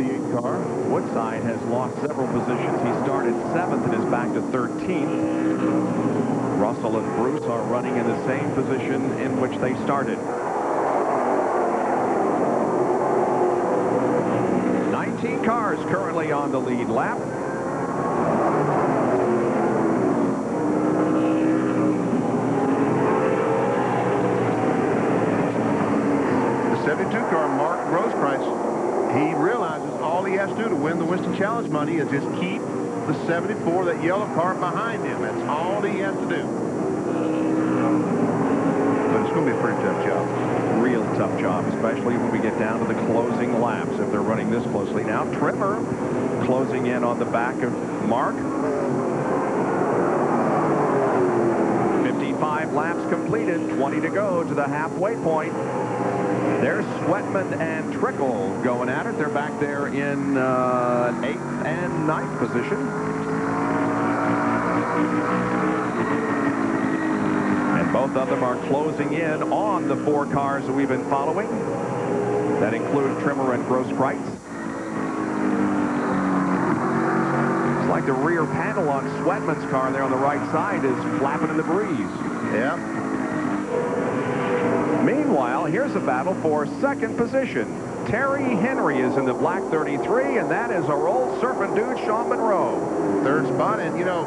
38 car. Woodside has lost several positions. He started 7th and is back to 13th. Russell and Bruce are running in the same position in which they started. 19 cars currently on the lead lap. The 72 car, Mark Grosskreutz, he realizes all he has to do to win the Winston Challenge money is just keep the 74, that yellow car, behind him. That's all he has to do. But it's going to be a pretty tough job. Real tough job, especially when we get down to the closing laps, if they're running this closely. Now Trimmer closing in on the back of Mark. 55 laps completed, 20 to go to the halfway point. There's Sweatman and Trickle going at it. They're back there in 8th and 9th position. And both of them are closing in on the 4 cars that we've been following. That include Trimmer and Grosskreutz. It's like the rear panel on Sweatman's car there on the right side is flapping in the breeze. Yeah. Meanwhile, here's a battle for 2nd position. Terry Henry is in the black 33, and that is our old surfing dude, Sean Monroe. 3rd spot, and you know,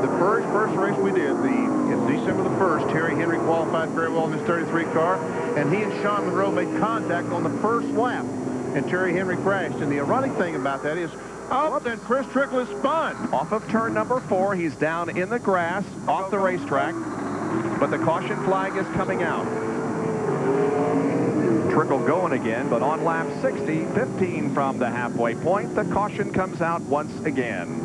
the first race we did, in December the 1st, Terry Henry qualified very well in his 33 car, and he and Sean Monroe made contact on the 1st lap, and Terry Henry crashed. And the ironic thing about that is, then Chris Trickle is spun. Off of turn number 4, he's down in the grass, off the racetrack, but the caution flag is coming out. Trickle going again, but on lap 60, 15 from the halfway point, the caution comes out once again.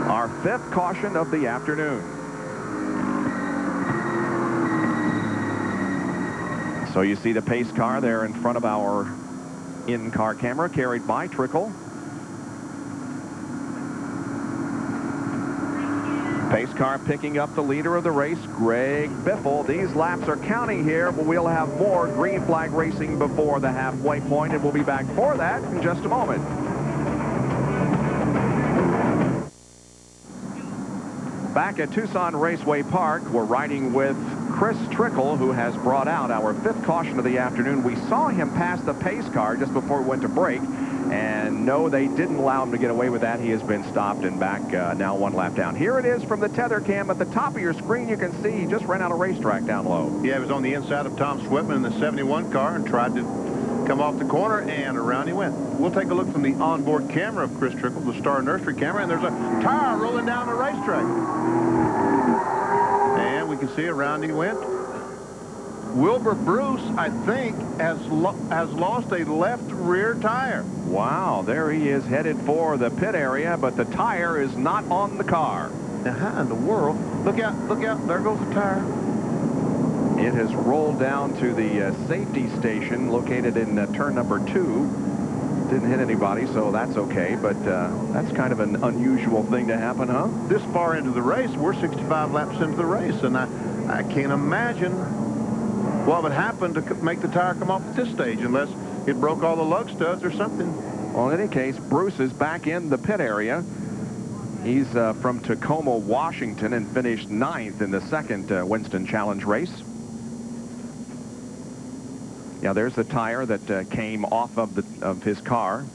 Our 5th caution of the afternoon. So you see the pace car there in front of our in-car camera, carried by Trickle. Pace car picking up the leader of the race, Greg Biffle. These laps are counting here, but we'll have more green flag racing before the halfway point, and we'll be back for that in just a moment. Back at Tucson Raceway Park, we're riding with Chris Trickle, who has brought out our 5th caution of the afternoon. We saw him pass the pace car just before we went to break. And no, they didn't allow him to get away with that. He has been stopped and back now 1 lap down. Here it is from the tether cam at the top of your screen. You can see he just ran out of racetrack down low. Yeah, he was on the inside of Tom Sweatman in the 71 car and tried to come off the corner, and around he went. We'll take a look from the onboard camera of Chris Trickle, the Star Nursery camera, and there's a tire rolling down the racetrack. And we can see around he went. Wilbur Bruce, I think, has lost a left rear tire. Wow, there he is headed for the pit area, but the tire is not on the car. Now, how in the world? Look out, there goes the tire. It has rolled down to the safety station located in turn number 2. Didn't hit anybody, so that's okay, but that's kind of an unusual thing to happen, huh? This far into the race, we're 65 laps into the race, and I can't imagine what would happen to make the tire come off at this stage, unless it broke all the lug studs or something. Well, in any case, Bruce is back in the pit area. He's from Tacoma, Washington, and finished 9th in the 2nd Winston Challenge race. Yeah, there's the tire that came off of his car.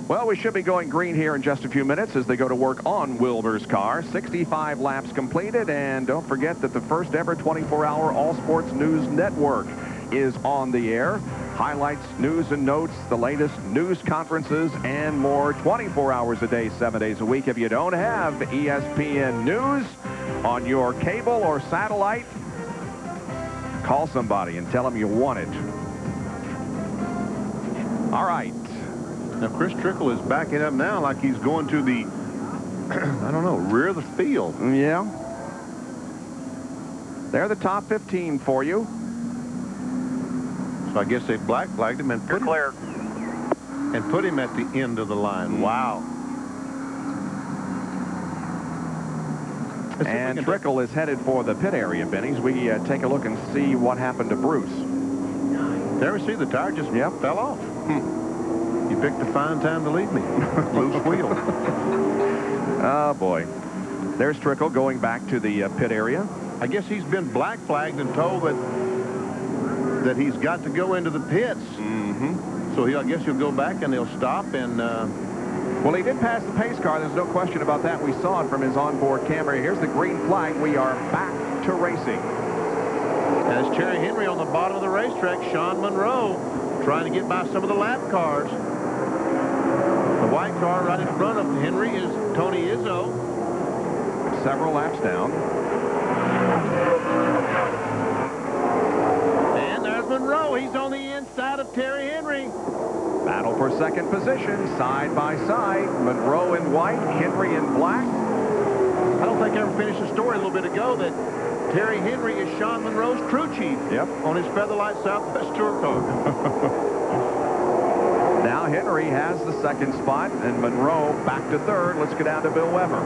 Well, we should be going green here in just a few minutes as they go to work on Wilbur's car. 65 laps completed, and don't forget that the first ever 24-hour All Sports News Network is on the air. Highlights, news and notes, the latest news conferences, and more 24 hours a day, 7 days a week. If you don't have ESPN News on your cable or satellite, call somebody and tell them you want it. All right. Now, Chris Trickle is backing up now like he's going to the, I don't know, rear of the field. Yeah. They're the top 15 for you. So I guess they black flagged him and put him at the end of the line. Wow. And Trickle is headed for the pit area, Benny's. We take a look and see what happened to Bruce. There we see the tire just fell off. You picked a fine time to leave me. Loose wheel. Oh, boy. There's Trickle going back to the pit area. I guess he's been black flagged and told that he's got to go into the pits. So I guess he'll go back and they'll stop and... Well, he did pass the pace car. There's no question about that. We saw it from his onboard camera. Here's the green flag. We are back to racing. As Terry Henry on the bottom of the racetrack, Sean Monroe trying to get by some of the lap cars. The white car right in front of Henry is Tony Izzo. Several laps down. And there's Monroe. He's on the inside of Terry Henry. Battle for second position, side by side. Monroe in white, Henry in black. I don't think I ever finished the story a little bit ago that Terry Henry is Sean Monroe's crew chief. Yep. On his Featherlight Southwest Tour car. Now Henry has the second spot, and Monroe back to third. Let's get down to Bill Weber.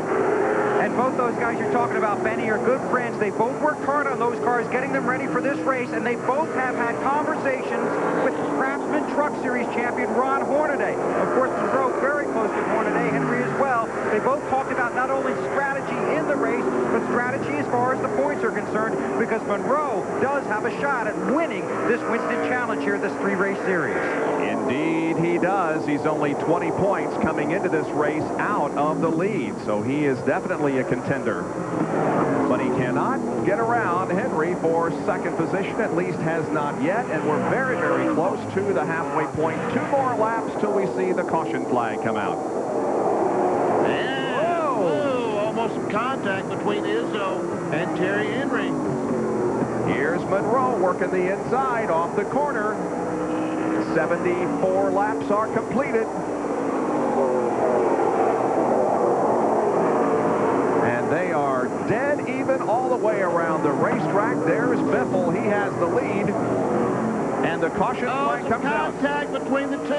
And both those guys you're talking about, Benny, are good friends. They both worked hard on those cars, getting them ready for this race, and they both have had conversations with Craftsman Truck Series champion Ron Hornaday. Of course, Monroe very close to Hornaday, Henry as well. They both talked about not only strategy in the race, but strategy as far as the points are concerned, because Monroe does have a shot at winning this Winston Challenge here, this 3-race series. Indeed, he does. He's only 20 points coming into this race out of the lead, so he is definitely a contender. But he cannot get around Henry for second position, at least has not yet, and we're very, very close to the halfway point. 2 more laps till we see the caution flag come out. Yeah. Whoa, almost some contact between Izzo and Terry Henry. Here's Monroe working the inside off the corner. 74 laps are completed. And they are dead even all the way around the racetrack. There's Biffle. He has the lead. And the caution flag comes out. Contact between the two.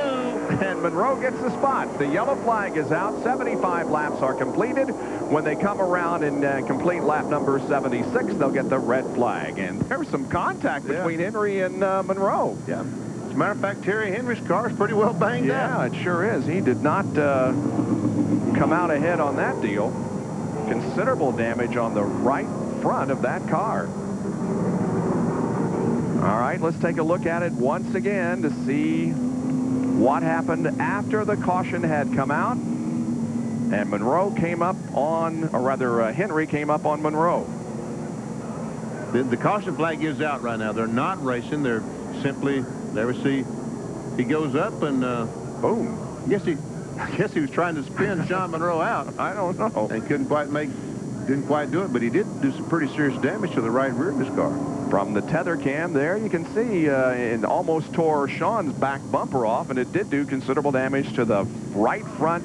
And Monroe gets the spot. The yellow flag is out. 75 laps are completed. When they come around and complete lap number 76, they'll get the red flag. And there's some contact between Henry and Monroe. Yeah. As a matter of fact, Terry Henry's car is pretty well banged up. Yeah, it sure is. He did not come out ahead on that deal. Considerable damage on the right front of that car. All right, let's take a look at it once again to see what happened after the caution had come out. And Monroe came up on, or rather Henry came up on Monroe. The caution flag is out right now. They're not racing. They're simply, there we see, he goes up and boom. I guess he was trying to spin Sean Monroe out. I don't know. And didn't quite do it, but he did do some pretty serious damage to the right rear of his car. From the tether cam there, you can see it almost tore Sean's back bumper off, and it did do considerable damage to the right front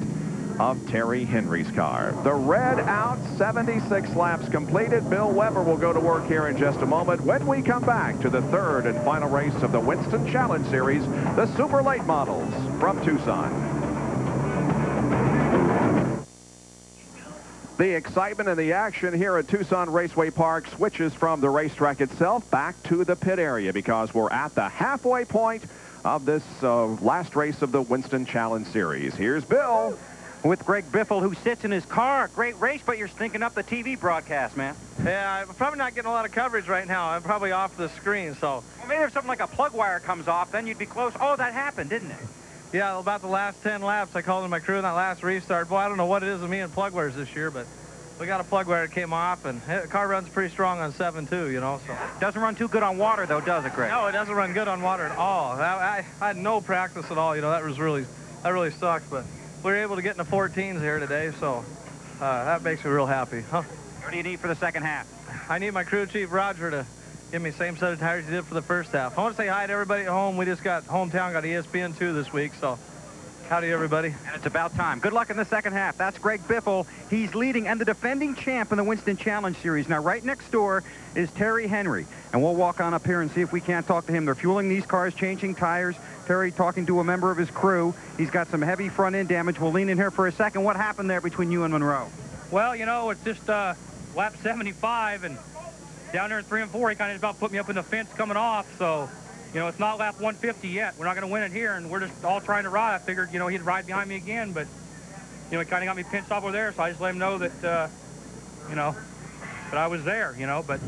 of Terry Henry's car. The red out, 76 laps completed. Bill Weber will go to work here in just a moment when we come back to the third and final race of the Winston Challenge Series, the Super Late Models from Tucson. The excitement and the action here at Tucson Raceway Park switches from the racetrack itself back to the pit area because we're at the halfway point of this last race of the Winston Challenge Series. Here's Bill with Greg Biffle, who sits in his car. Great race, but you're stinking up the TV broadcast, man. Yeah, I'm probably not getting a lot of coverage right now. I'm probably off the screen, so. Well, maybe if something like a plug wire comes off, then you'd be close. Oh, that happened, didn't it? Yeah, about the last 10 laps, I called in my crew in that last restart. Boy, I don't know what it is with me and plug wires this year, but we got a plug wire that came off, and the car runs pretty strong on 7.2, you know. So doesn't run too good on water, though, does it, Greg? No, it doesn't run good on water at all. I had no practice at all, you know. That really sucked, but we were able to get in the 14s here today, so that makes me real happy. Huh? What do you need for the second half? I need my crew chief, Roger, to give me the same set of tires he did for the first half. I want to say hi to everybody at home. We just got hometown, got ESPN2 this week, so howdy, everybody. And it's about time. Good luck in the second half. That's Greg Biffle. He's leading and the defending champ in the Winston Challenge Series. Now, right next door is Terry Henry, and we'll walk on up here and see if we can't talk to him. They're fueling these cars, changing tires. Terry talking to a member of his crew. He's got some heavy front end damage. We'll lean in here for a second. What happened there between you and Monroe? Well, you know, it's just lap 75, and down there in 3 and 4, he kind of about put me up in the fence coming off, so you know, it's not lap 150 yet. We're not going to win it here, and we're just all trying to ride. I figured, you know, he'd ride behind me again, but, you know, he kind of got me pinched off over there, so I just let him know that, you know, that I was there, you know, but,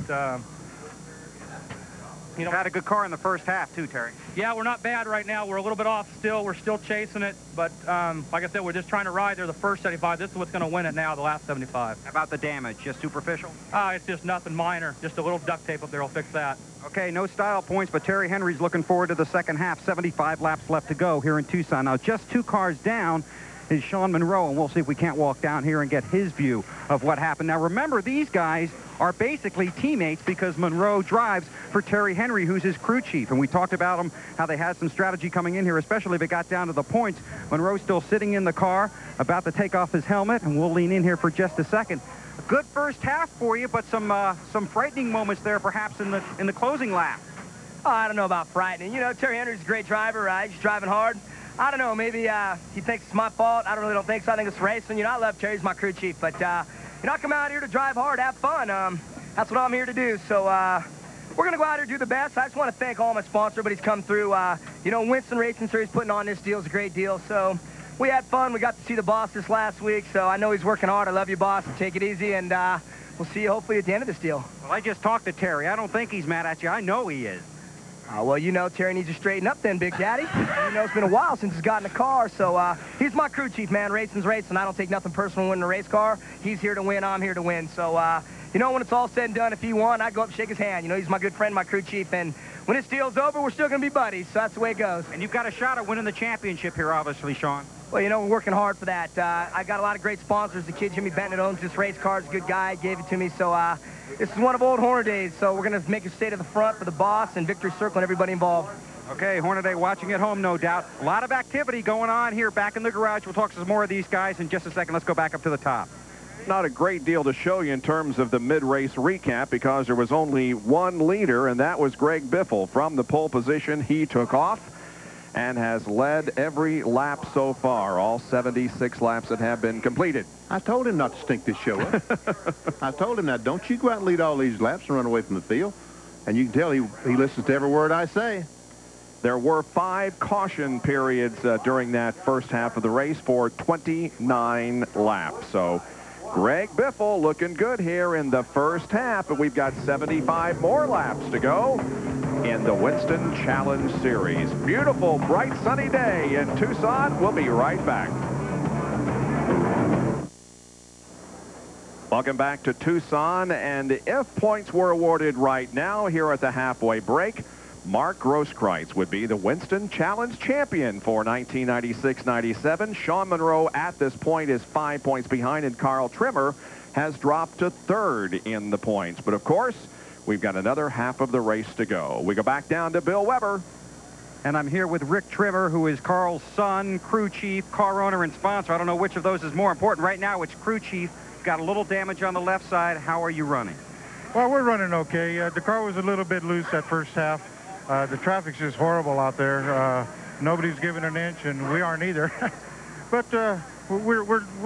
you know. Had a good car in the first half, too, Terry. Yeah, we're not bad right now. We're a little bit off still. We're still chasing it, but like I said, we're just trying to ride. They're the first 75. This is what's going to win it now, the last 75. How about the damage? Just superficial? It's just nothing minor. Just a little duct tape up there will fix that. Okay, no style points, but Terry Henry's looking forward to the second half. 75 laps left to go here in Tucson. Now, just 2 cars down is Sean Monroe, and we'll see if we can't walk down here and get his view of what happened. Now, remember, these guys are basically teammates because Monroe drives for Terry Henry, who's his crew chief. And we talked about them, how they had some strategy coming in here, especially if it got down to the points. Monroe's still sitting in the car, about to take off his helmet, and we'll lean in here for just a second. A good first half for you, but some frightening moments there, perhaps in the closing lap. Oh, I don't know about frightening. You know, Terry Henry's a great driver, right? He's driving hard. I don't know, maybe he thinks it's my fault. I don't think so. I think it's racing. You know, I love Terry. He's my crew chief. But, you know, I come out here to drive hard, have fun. That's what I'm here to do. So we're going to go out here and do the best. I just want to thank all my sponsors. Everybody's come through. You know, Winston Racing Series putting on this deal is a great deal. So we had fun. We got to see the boss this last week. So I know he's working hard. I love you, boss. Take it easy. And we'll see you hopefully at the end of this deal. Well, I just talked to Terry. I don't think he's mad at you. I know he is. Well, you know, Terry needs to straighten up then, Big Daddy. You know, it's been a while since he's gotten a car, so he's my crew chief, man. Racing's racing. I don't take nothing personal winning a race car. He's here to win. I'm here to win. So, you know, when it's all said and done, if he won, I'd go up and shake his hand. You know, he's my good friend, my crew chief, and when this deal's over, we're still going to be buddies, so that's the way it goes. And you've got a shot at winning the championship here, obviously, Sean. Well, you know, we're working hard for that. I got a lot of great sponsors. The kid, Jimmy Benton, owns this race car, is a good guy, gave it to me, so this is one of old Horner days, so we're going to make it stay to the front for the boss and Victory Circle and everybody involved. Okay, Hornaday watching at home, no doubt. A lot of activity going on here back in the garage. We'll talk to some more of these guys in just a second. Let's go back up to the top. Not a great deal to show you in terms of the mid-race recap because there was only one leader, and that was Greg Biffle. From the pole position, he took off and has led every lap so far, all 76 laps that have been completed. I told him not to stink this show up. I told him that, don't you go out and lead all these laps and run away from the field. And you can tell he listens to every word I say. There were 5 caution periods during that first half of the race for 29 laps. So Greg Biffle looking good here in the first half, but we've got 75 more laps to go in the Winston Challenge Series. Beautiful, bright, sunny day in Tucson. We'll be right back. Welcome back to Tucson, and if points were awarded right now here at the halfway break, Mark Grosskreutz would be the Winston Challenge champion for 1996-97. Sean Monroe at this point is 5 points behind, and Carl Trimmer has dropped to 3rd in the points. But of course, we've got another half of the race to go. We go back down to Bill Weber. And I'm here with Rick Trimmer, who is Carl's son, crew chief, car owner, and sponsor. I don't know which of those is more important. Right now, it's crew chief. Got a little damage on the left side. How are you running? Well, we're running okay. The car was a little bit loose that first half. The traffic's just horrible out there. Nobody's giving an inch, and we aren't either. But we're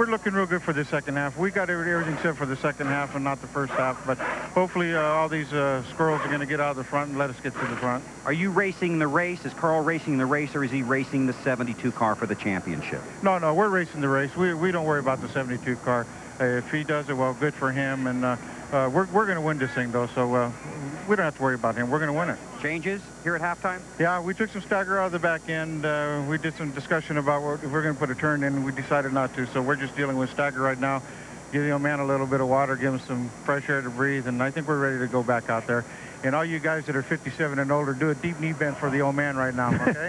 looking real good for the second half. We got everything set for the second half and not the first half. But hopefully all these squirrels are going to get out of the front and let us get to the front. Are you racing the race? Is Carl racing the race, or is he racing the 72 car for the championship? No, we're racing the race. We don't worry about the 72 car. If he does it, well, good for him. And we're going to win this thing, though, so we don't have to worry about him. We're going to win it. Changes here at halftime? Yeah, we took some stagger out of the back end. We did some discussion about if we're going to put a turn in. We decided not to, so we're just dealing with stagger right now. Give the old man a little bit of water, give him some fresh air to breathe, and I think we're ready to go back out there. And all you guys that are 57 and older, do a deep knee bend for the old man right now, okay?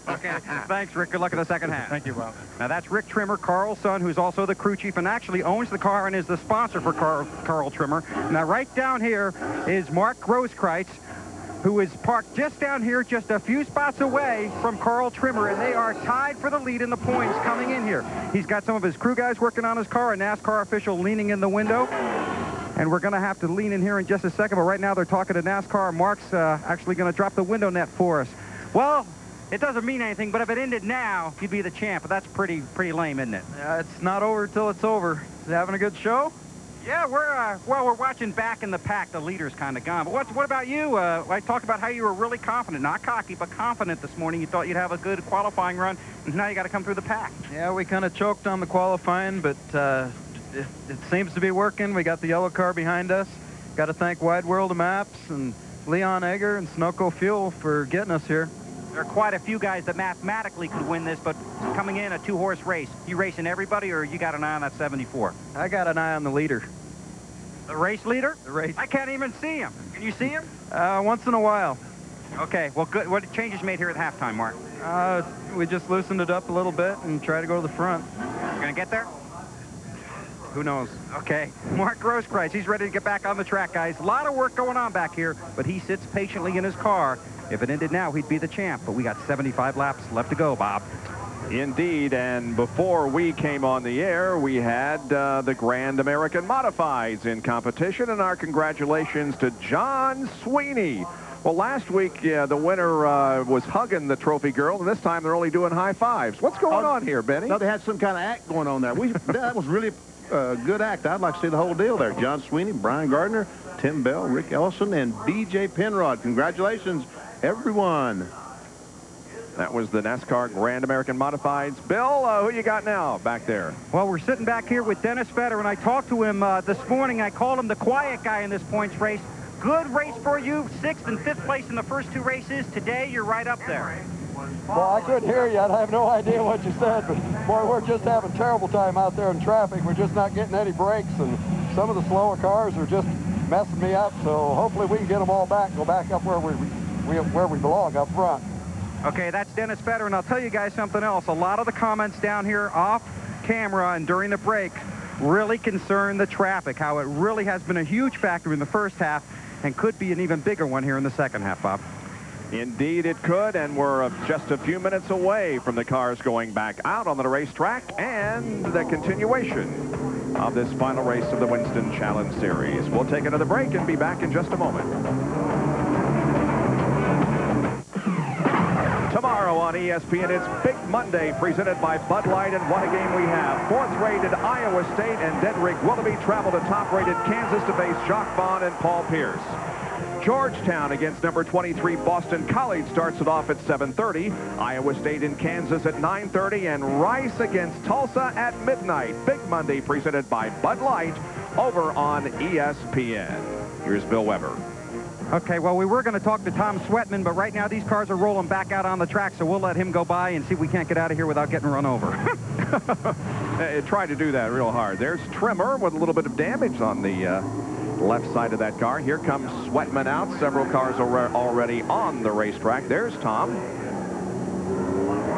Okay, thanks, Rick. Good luck in the second half. Thank you, Bob. Now, that's Rick Trimmer, Carl's son, who's also the crew chief and actually owns the car and is the sponsor for Carl Trimmer. Now, right down here is Mark Grosskreutz, who is parked just down here, just a few spots away from Carl Trimmer, and they are tied for the lead in the points coming in here. He's got some of his crew guys working on his car, a NASCAR official leaning in the window. And we're going to have to lean in here in just a second, but right now they're talking to NASCAR. Mark's actually going to drop the window net for us. Well, it doesn't mean anything, but if it ended now, you'd be the champ. But that's pretty lame, isn't it? It's not over till it's over. Is it having a good show? Yeah, we're watching back in the pack. The leader's kind of gone. But what about you? I talked about how you were really confident, not cocky, but confident this morning. You thought you'd have a good qualifying run, and now you got to come through the pack. Yeah, we kind of choked on the qualifying, but it seems to be working. We got the yellow car behind us. Got to thank Wide World of Maps and Leon Egger and Sunoco Fuel for getting us here. There are quite a few guys that mathematically could win this, but coming in a two-horse race, you racing everybody, or you got an eye on that 74? I got an eye on the leader. The race leader? The race. I can't even see him. Can you see him? Once in a while. Okay, well, good. What changes made here at halftime, Mark? We just loosened it up a little bit and try to go to the front. You gonna get there? Who knows? Okay, Mark Grosskreutz, he's ready to get back on the track, guys. A lot of work going on back here, but he sits patiently in his car. If it ended now, he'd be the champ, but we got 75 laps left to go, Bob. Indeed, and before we came on the air, we had the Grand American Modifieds in competition, and our congratulations to John Sweeney. Well, last week, the winner was hugging the trophy girl, and this time they're only doing high fives. What's going on here, Benny? No, they had some kind of act going on there. That was really a good act. I'd like to see the whole deal there. John Sweeney, Brian Gardner, Tim Bell, Rick Ellison, and B.J. Penrod. Congratulations, everyone. That was the NASCAR Grand American Modifieds. Bill, who you got now back there? Well, we're sitting back here with Dennis Fetter, and I talked to him this morning. I called him the quiet guy in this points race. Good race for you, 6th and 5th place in the first two races. Today, you're right up there. Well, I couldn't hear you. I have no idea what you said, but boy, we're just having a terrible time out there in traffic. We're just not getting any breaks, and some of the slower cars are just messing me up. So hopefully we can get them all back, go back up where we belong up front. Okay, that's Dennis Fetter, and I'll tell you guys something else. A lot of the comments down here off camera and during the break really concern the traffic, how it really has been a huge factor in the first half and could be an even bigger one here in the second half, Bob. Indeed it could, and we're just a few minutes away from the cars going back out on the racetrack and the continuation of this final race of the Winston Challenge Series. We'll take another break and be back in just a moment. Tomorrow on ESPN, it's Big Monday, presented by Bud Light, and what a game we have. Fourth-rated Iowa State and Dedrick Willoughby travel to top-rated Kansas to face Jacques Vaughn and Paul Pierce. Georgetown against number 23 Boston College starts it off at 7:30. Iowa State in Kansas at 9:30, and Rice against Tulsa at midnight. Big Monday presented by Bud Light over on ESPN. Here's Bill Weber. Okay, well, we were going to talk to Tom Sweatman, but right now these cars are rolling back out on the track, so we'll let him go by and see if we can't get out of here without getting run over. Try to do that real hard. There's Trimmer with a little bit of damage on the left side of that car. Here comes Sweatman out. Several cars are already on the racetrack. There's Tom.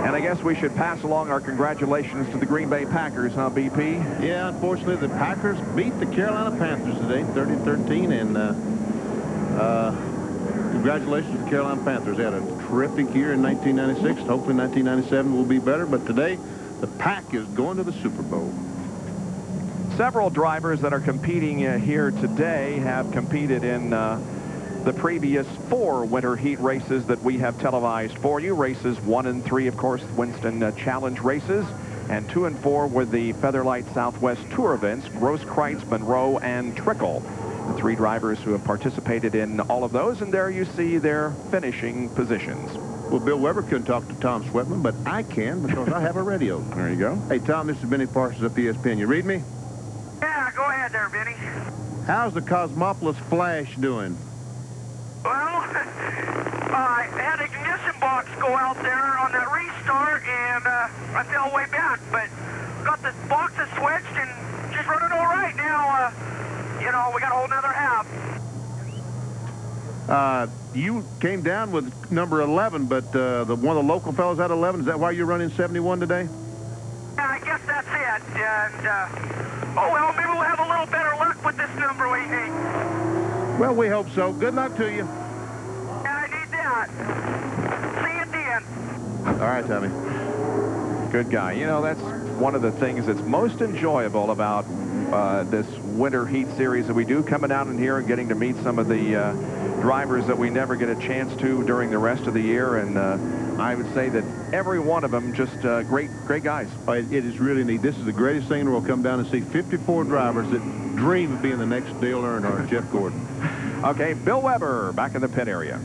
And I guess we should pass along our congratulations to the Green Bay Packers, huh, BP? Yeah, unfortunately, the Packers beat the Carolina Panthers today, 30-13, and congratulations to the Carolina Panthers. They had a terrific year in 1996. Hopefully 1997 will be better, but today the Pack is going to the Super Bowl. Several drivers that are competing here today have competed in the previous 4 winter heat races that we have televised for you. Races 1 and 3, of course, Winston Challenge races, and 2 and 4 were the Featherlight Southwest Tour events, Grosskreutz, Monroe, and Trickle. The 3 drivers who have participated in all of those, and there you see their finishing positions. Well, Bill Weber couldn't talk to Tom Sweatman, but I can because I have a radio. There you go. Hey, Tom, this is Benny Parsons of ESPN. You read me? Yeah, go ahead there, Benny. How's the Cosmopolis Flash doing? Well, I had the ignition box go out there on that restart, and I fell way back, but got the boxes switched, and she's running all right now. You know, we got a whole nother half. You came down with number 11, but one of the local fellows had 11. Is that why you're running 71 today? Yeah, I guess that's it. And, oh, well, maybe we'll have a little better luck with this number we hate. Well, we hope so. Good luck to you. And I need that. See you at the end. All right, Tommy. Good guy. You know, that's one of the things that's most enjoyable about this winter heat series that we do, coming out in here and getting to meet some of the drivers that we never get a chance to during the rest of the year, and I would say that every one of them just great guys. It is really neat. This is the greatest thing in the world. Come down and see 54 drivers that dream of being the next Dale Earnhardt, Jeff Gordon. Okay, Bill Weber back in the pit area.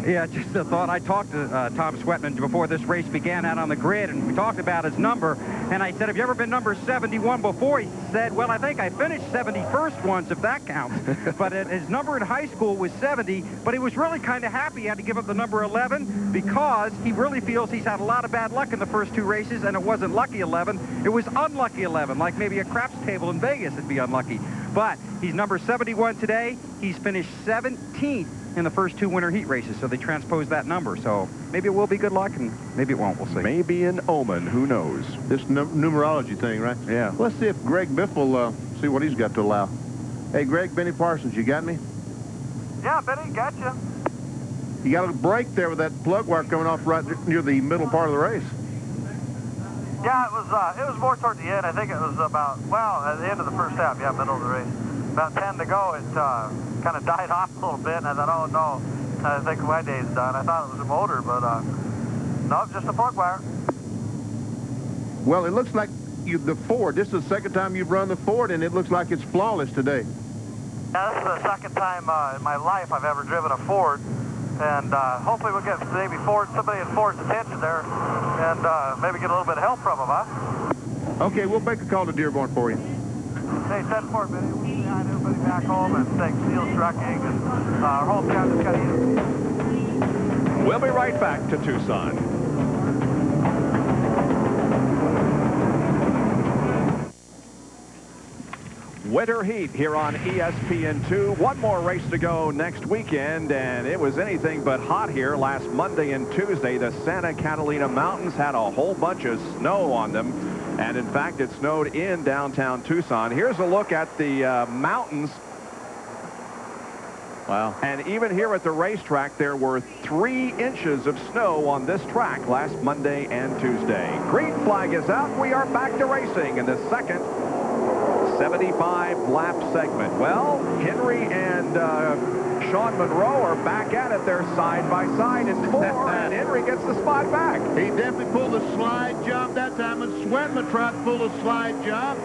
Yeah, just a thought. I talked to Tom Sweatman before this race began out on the grid, and we talked about his number. And I said, have you ever been number 71 before? He said, well, I think I finished 71st once, if that counts. But his number in high school was 70, but he was really kind of happy he had to give up the number 11 because he really feels he's had a lot of bad luck in the first 2 races, and it wasn't lucky 11. It was unlucky 11, like maybe a craps table in Vegas would be unlucky. But he's number 71 today. He's finished 17th in the first 2 winter heat races, so they transposed that number. So maybe it will be good luck, and maybe it won't. We'll see. Maybe an omen. Who knows? This numerology thing, right? Yeah. Let's see if Greg Biff will see what he's got to allow. Hey, Greg, Benny Parsons, you got me? Yeah, Benny, gotcha. You got a break there with that plug wire coming off right near the middle part of the race. Yeah, it was more toward the end. I think it was about, well, at the end of the first half, yeah, middle of the race. About 10 to go, it kind of died off a little bit, and I thought, oh, no, I think my day's done. I thought it was a motor, but no, it's just a plug wire. Well, it looks like the Ford. This is the second time you've run the Ford, and it looks like it's flawless today. Yeah, this is the second time in my life I've ever driven a Ford, and hopefully we'll get maybe somebody in Ford's attention there, and maybe get a little bit of help from them, huh? Okay, we'll make a call to Dearborn for you. Hey, 10-4, Benny. We'll see everybody back home and thanks Steel Trucking and our whole town that's got to use. We'll be right back to Tucson. Winter heat here on ESPN2. One more race to go next weekend, and it was anything but hot here last Monday and Tuesday. The Santa Catalina Mountains had a whole bunch of snow on them, and in fact it snowed in downtown Tucson. Here's a look at the mountains. Wow. And even here at the racetrack, there were 3 inches of snow on this track last Monday and Tuesday. Green flag is out. We are back to racing in the second 75-lap segment. Well, Henry and Sean Monroe are back at it. They're side by side in 4, and Henry gets the spot back. He definitely pulled a slide job that time, and Sweatman tried to pull a slide job.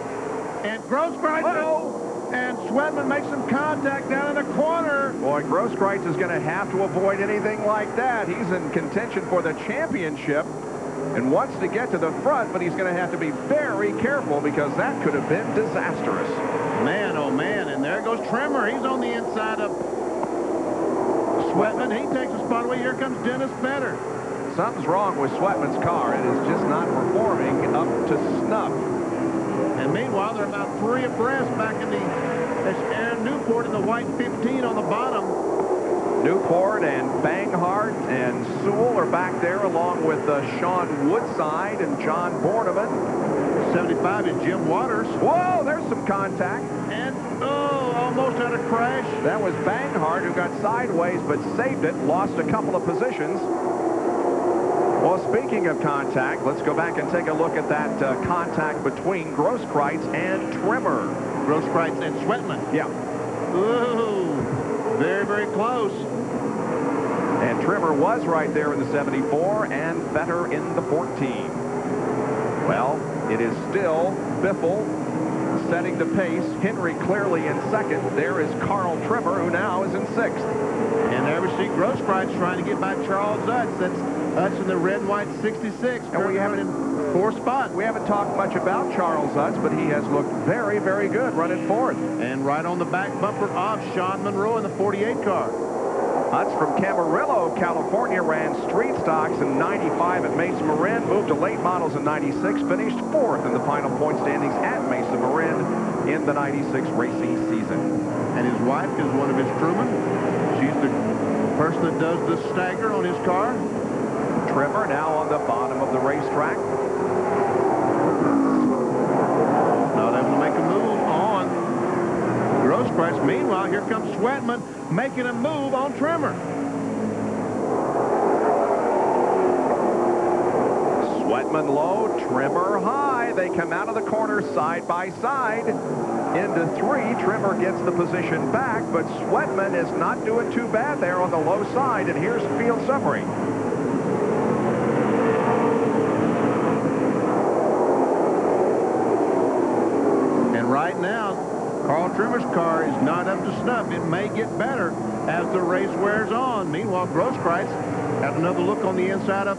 And Grosskreutz, and Sweatman makes some contact down in the corner. Boy, Grosskreutz is going to have to avoid anything like that. He's in contention for the championship and wants to get to the front, but he's going to have to be very careful because that could have been disastrous. Man, oh man, and there goes Trimmer. He's on the inside of Sweatman. He takes a spot away. Here comes Dennis Better. Something's wrong with Sweatman's car. It is just not performing up to snuff. And meanwhile, they're about 3 abreast back in there's Aaron Newport in the white 15 on the bottom. Newport and Banghart and Sewell are back there along with Sean Woodside and John Borneman. 75 is Jim Waters. Whoa, there's some contact. And, almost had a crash. That was Banghart who got sideways but saved it, lost a couple of positions. Well, speaking of contact, let's go back and take a look at that contact between Grosskreutz and Trimmer. Grosskreutz and Sweatman. Yeah. Ooh, very, very close. And Trimmer was right there in the 74 and Vetter in the 14. Well, it is still Biffle setting the pace. Henry clearly in second. There is Carl Trimmer, who now is in 6th. And there we see Grosskreutz trying to get by Charles Utz. That's Utz in the red and white 66. And we haven't in 4th spot. We haven't talked much about Charles Utz, but he has looked very, very good running 4th. And right on the back bumper of Sean Monroe in the 48 car. Utz from Camarillo, California, ran street stocks in 95 at Mesa Marin, moved to late models in 96, finished 4th in the final point standings at Mesa Marin in the 96 racing season. And his wife is one of his crewmen. She's the person that does the stagger on his car. Trimmer now on the bottom of the racetrack. Not able to make a move on Grosskreutz. Meanwhile, here comes Sweatman making a move on Trimmer. Sweatman low, Trimmer high. They come out of the corner side by side. into 3. Trimmer gets the position back, but Swedman is not doing too bad there on the low side, and here's the field summary. And right now, Carl Trimmer's car is not up to snuff. It may get better as the race wears on. Meanwhile, Grosskreutz has another look on the inside of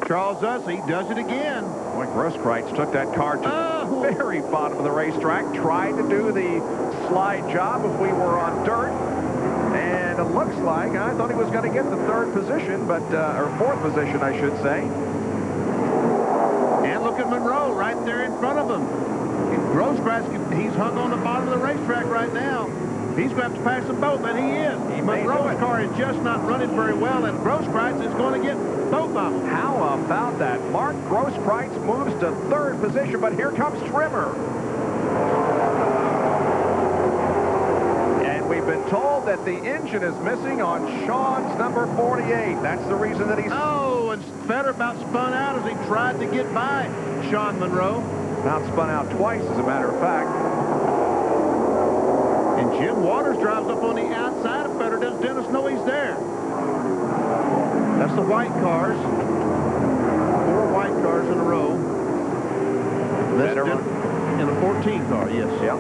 Charles Ussey. Does it again. Boy, Grosskreutz took that car to the very bottom of the racetrack, tried to do the slide job if we were on dirt, and it looks like I thought he was going to get the 3rd position, but or 4th position, I should say. And look at Monroe right there in front of him. Grosskreutz, he's hung on the bottom of the racetrack right now. He's going to have to pass them both, and he is. Monroe's car is just not running very well, and Grosskreutz is going to get both of them. How about that? Mark Grosskreutz moves to 3rd position, but here comes Trimmer. And we've been told that the engine is missing on Sean's number 48. That's the reason that he's... Oh, and Fetter about spun out as he tried to get by Sean Monroe. About spun out twice, as a matter of fact. And Jim Waters drives up on the outside of Fetter. Does Dennis know he's there? That's the white cars. 4 white cars in a row. That's in the 14 car, yes. Yeah.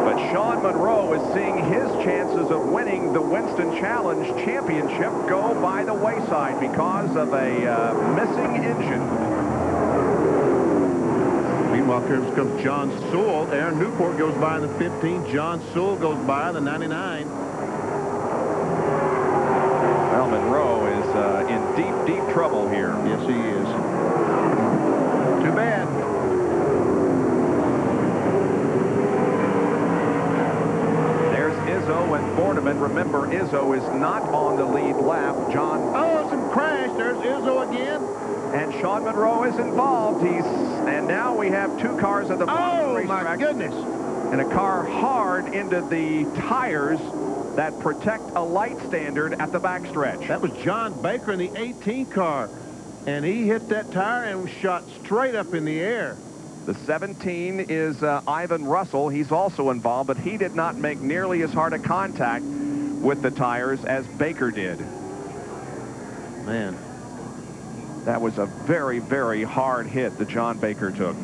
But Sean Monroe is seeing his chances of winning the Winston Challenge Championship go by the wayside because of a missing engine. Meanwhile, here comes John Sewell. Aaron Newport goes by in the 15. John Sewell goes by in the 99. Well, Monroe is in deep, deep trouble here. Yes, he is. Too bad. There's Izzo and Borneman. Remember, Izzo is not on the lead lap. Oh, some crash. There's Izzo again. And Sean Monroe is involved. And now we have 2 cars at the bottom of the racetrack. Oh, my goodness. And a car hard into the tires that protect a light standard at the backstretch. That was John Baker in the 18 car. And he hit that tire and shot straight up in the air. The 17 is Ivan Russell. He's also involved, but he did not make nearly as hard a contact with the tires as Baker did. Man. That was a very, very hard hit that John Baker took.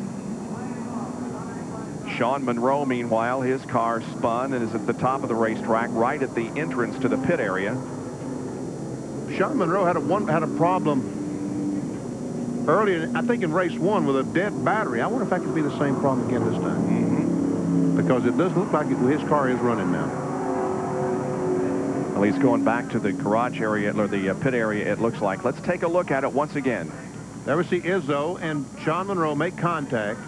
Sean Monroe, meanwhile, his car spun and is at the top of the racetrack, right at the entrance to the pit area. Sean Monroe had a problem earlier, I think in race 1, with a dead battery. I wonder if that could be the same problem again this time. Because it does look like his car is running now. Well, he's going back to the garage area, or the pit area, it looks like. Let's take a look at it once again. There we see Izzo and Sean Monroe make contact.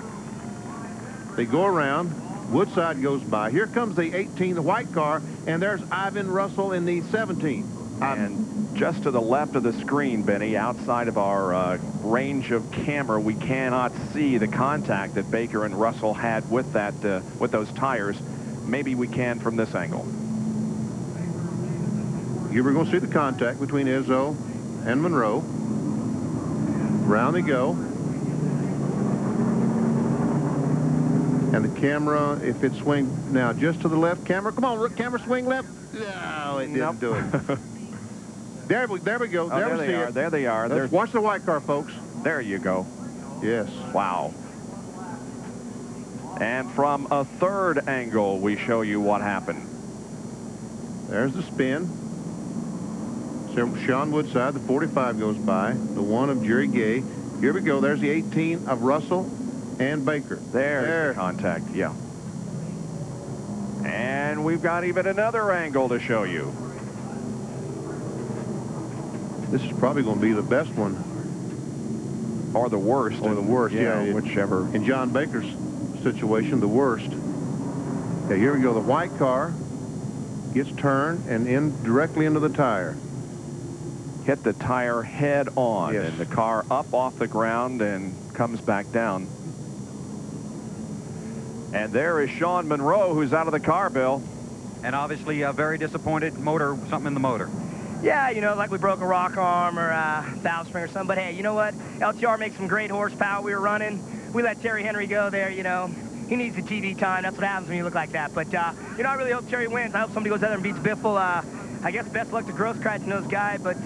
They go around. Woodside goes by. Here comes the 18, the white car, and there's Ivan Russell in the 17. And just to the left of the screen, Benny, outside of our range of camera, we cannot see the contact that Baker and Russell had with that with those tires. Maybe we can from this angle. Here we're going to see the contact between Izzo and Monroe. Round they go. And the camera, if it swings now just to the left, camera, come on, camera swing left. No, it didn't do it. There we go. Oh, there they are. There they are. Let's watch the white car, folks. There you go. Yes. Wow. And from a 3rd angle, we show you what happened. There's the spin. Sean Woodside, the 45 goes by. The 1 of Jerry Gay. Here we go. There's the 18 of Russell and Baker. There's the contact, yeah. And we've got even another angle to show you. This is probably going to be the best one. Or the worst. Or the worst, yeah. Whichever. In John Baker's situation, the worst. Yeah, here we go. The white car gets turned and directly into the tire. Hit the tire head on, yes. And the car up off the ground and comes back down. And there is Sean Monroe, who's out of the car, Bill. And obviously very disappointed. Something in the motor. Yeah, you know, like we broke a rock arm or a valve spring or something. But hey, you know what? LTR makes some great horsepower. We were running. We let Terry Henry go there, you know. he needs the TV time. That's what happens when you look like that. But, you know, I really hope Terry wins. I hope somebody goes out there and beats Biffle. I guess best luck to Grosskreitz and those guys. But,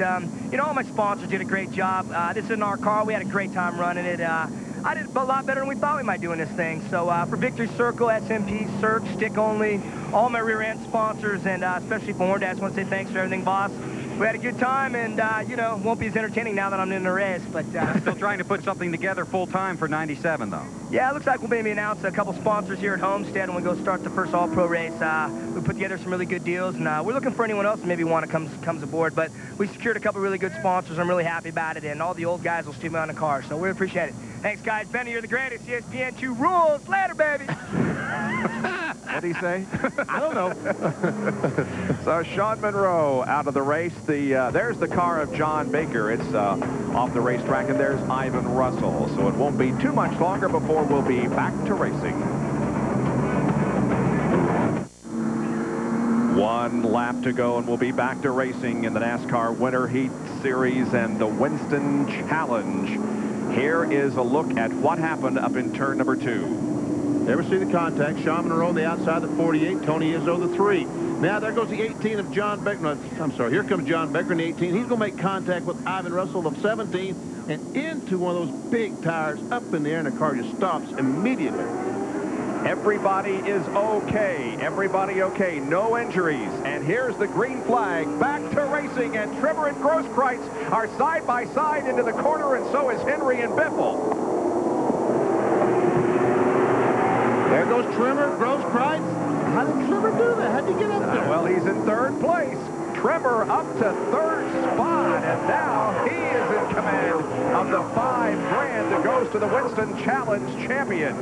you know, all my sponsors did a great job. This isn't our car. We had a great time running it. I did a lot better than we thought we might do in this thing. So for Victory Circle, SMP, Search, Stick Only, all my rear end sponsors, and especially for Horn, I just want to say thanks for everything, boss. We had a good time, and, you know, won't be as entertaining now that I'm in the race. But still trying to put something together full-time for 97, though. Yeah, it looks like we'll maybe announce a couple sponsors here at Homestead when we go start the first All-Pro race. We put together some really good deals, and we're looking for anyone else who maybe want to comes aboard. But we secured a couple really good sponsors. I'm really happy about it, and all the old guys will still be on the car, so we appreciate it. Thanks, guys. Benny, you're the greatest. ESPN2 rules. Later, baby. What did he say? I don't know. So Sean Monroe out of the race. There's the car of John Baker. It's off the racetrack, and there's Ivan Russell. So it won't be too much longer before we'll be back to racing. One lap to go, and we'll be back to racing in the NASCAR Winter Heat Series and the Winston Challenge. Here is a look at what happened up in turn number 2. Ever see the contact? Sean Monroe on the outside, the 48. Tony Izzo, the 3. Now there goes the 18 of John Becker. No, I'm sorry. Here comes John Becker in the 18. He's going to make contact with Ivan Russell of 17 and into one of those big tires up in the air, and the car just stops immediately. Everybody is okay. Everybody okay. No injuries. And here's the green flag. Back to racing, and Trimmer and Grosskreitz are side by side into the corner, and so is Henry and Biffle. There goes Trimmer, Grosskreitz. How did Trimmer do that? How'd he get up there? Well, he's in 3rd place. Trimmer up to 3rd spot, and now he is in command of the $5,000 that goes to the Winston Challenge champion.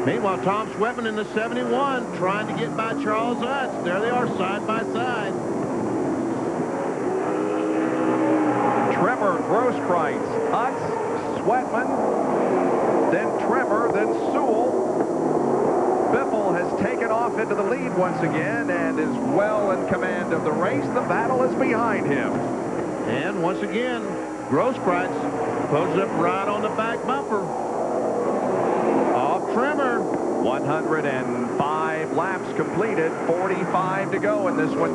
Meanwhile, Tom Sweatman in the 71 trying to get by Charles Utz. There they are, side by side. Trimmer, Grosskreitz, Utz, Sweatman, then Trimmer, then Sewell. Biffle has taken off into the lead once again and is well in command of the race. The battle is behind him. And once again, Grosskreitz pulls up right on the back bumper. Off Trimmer. 105 laps completed, 45 to go in this one.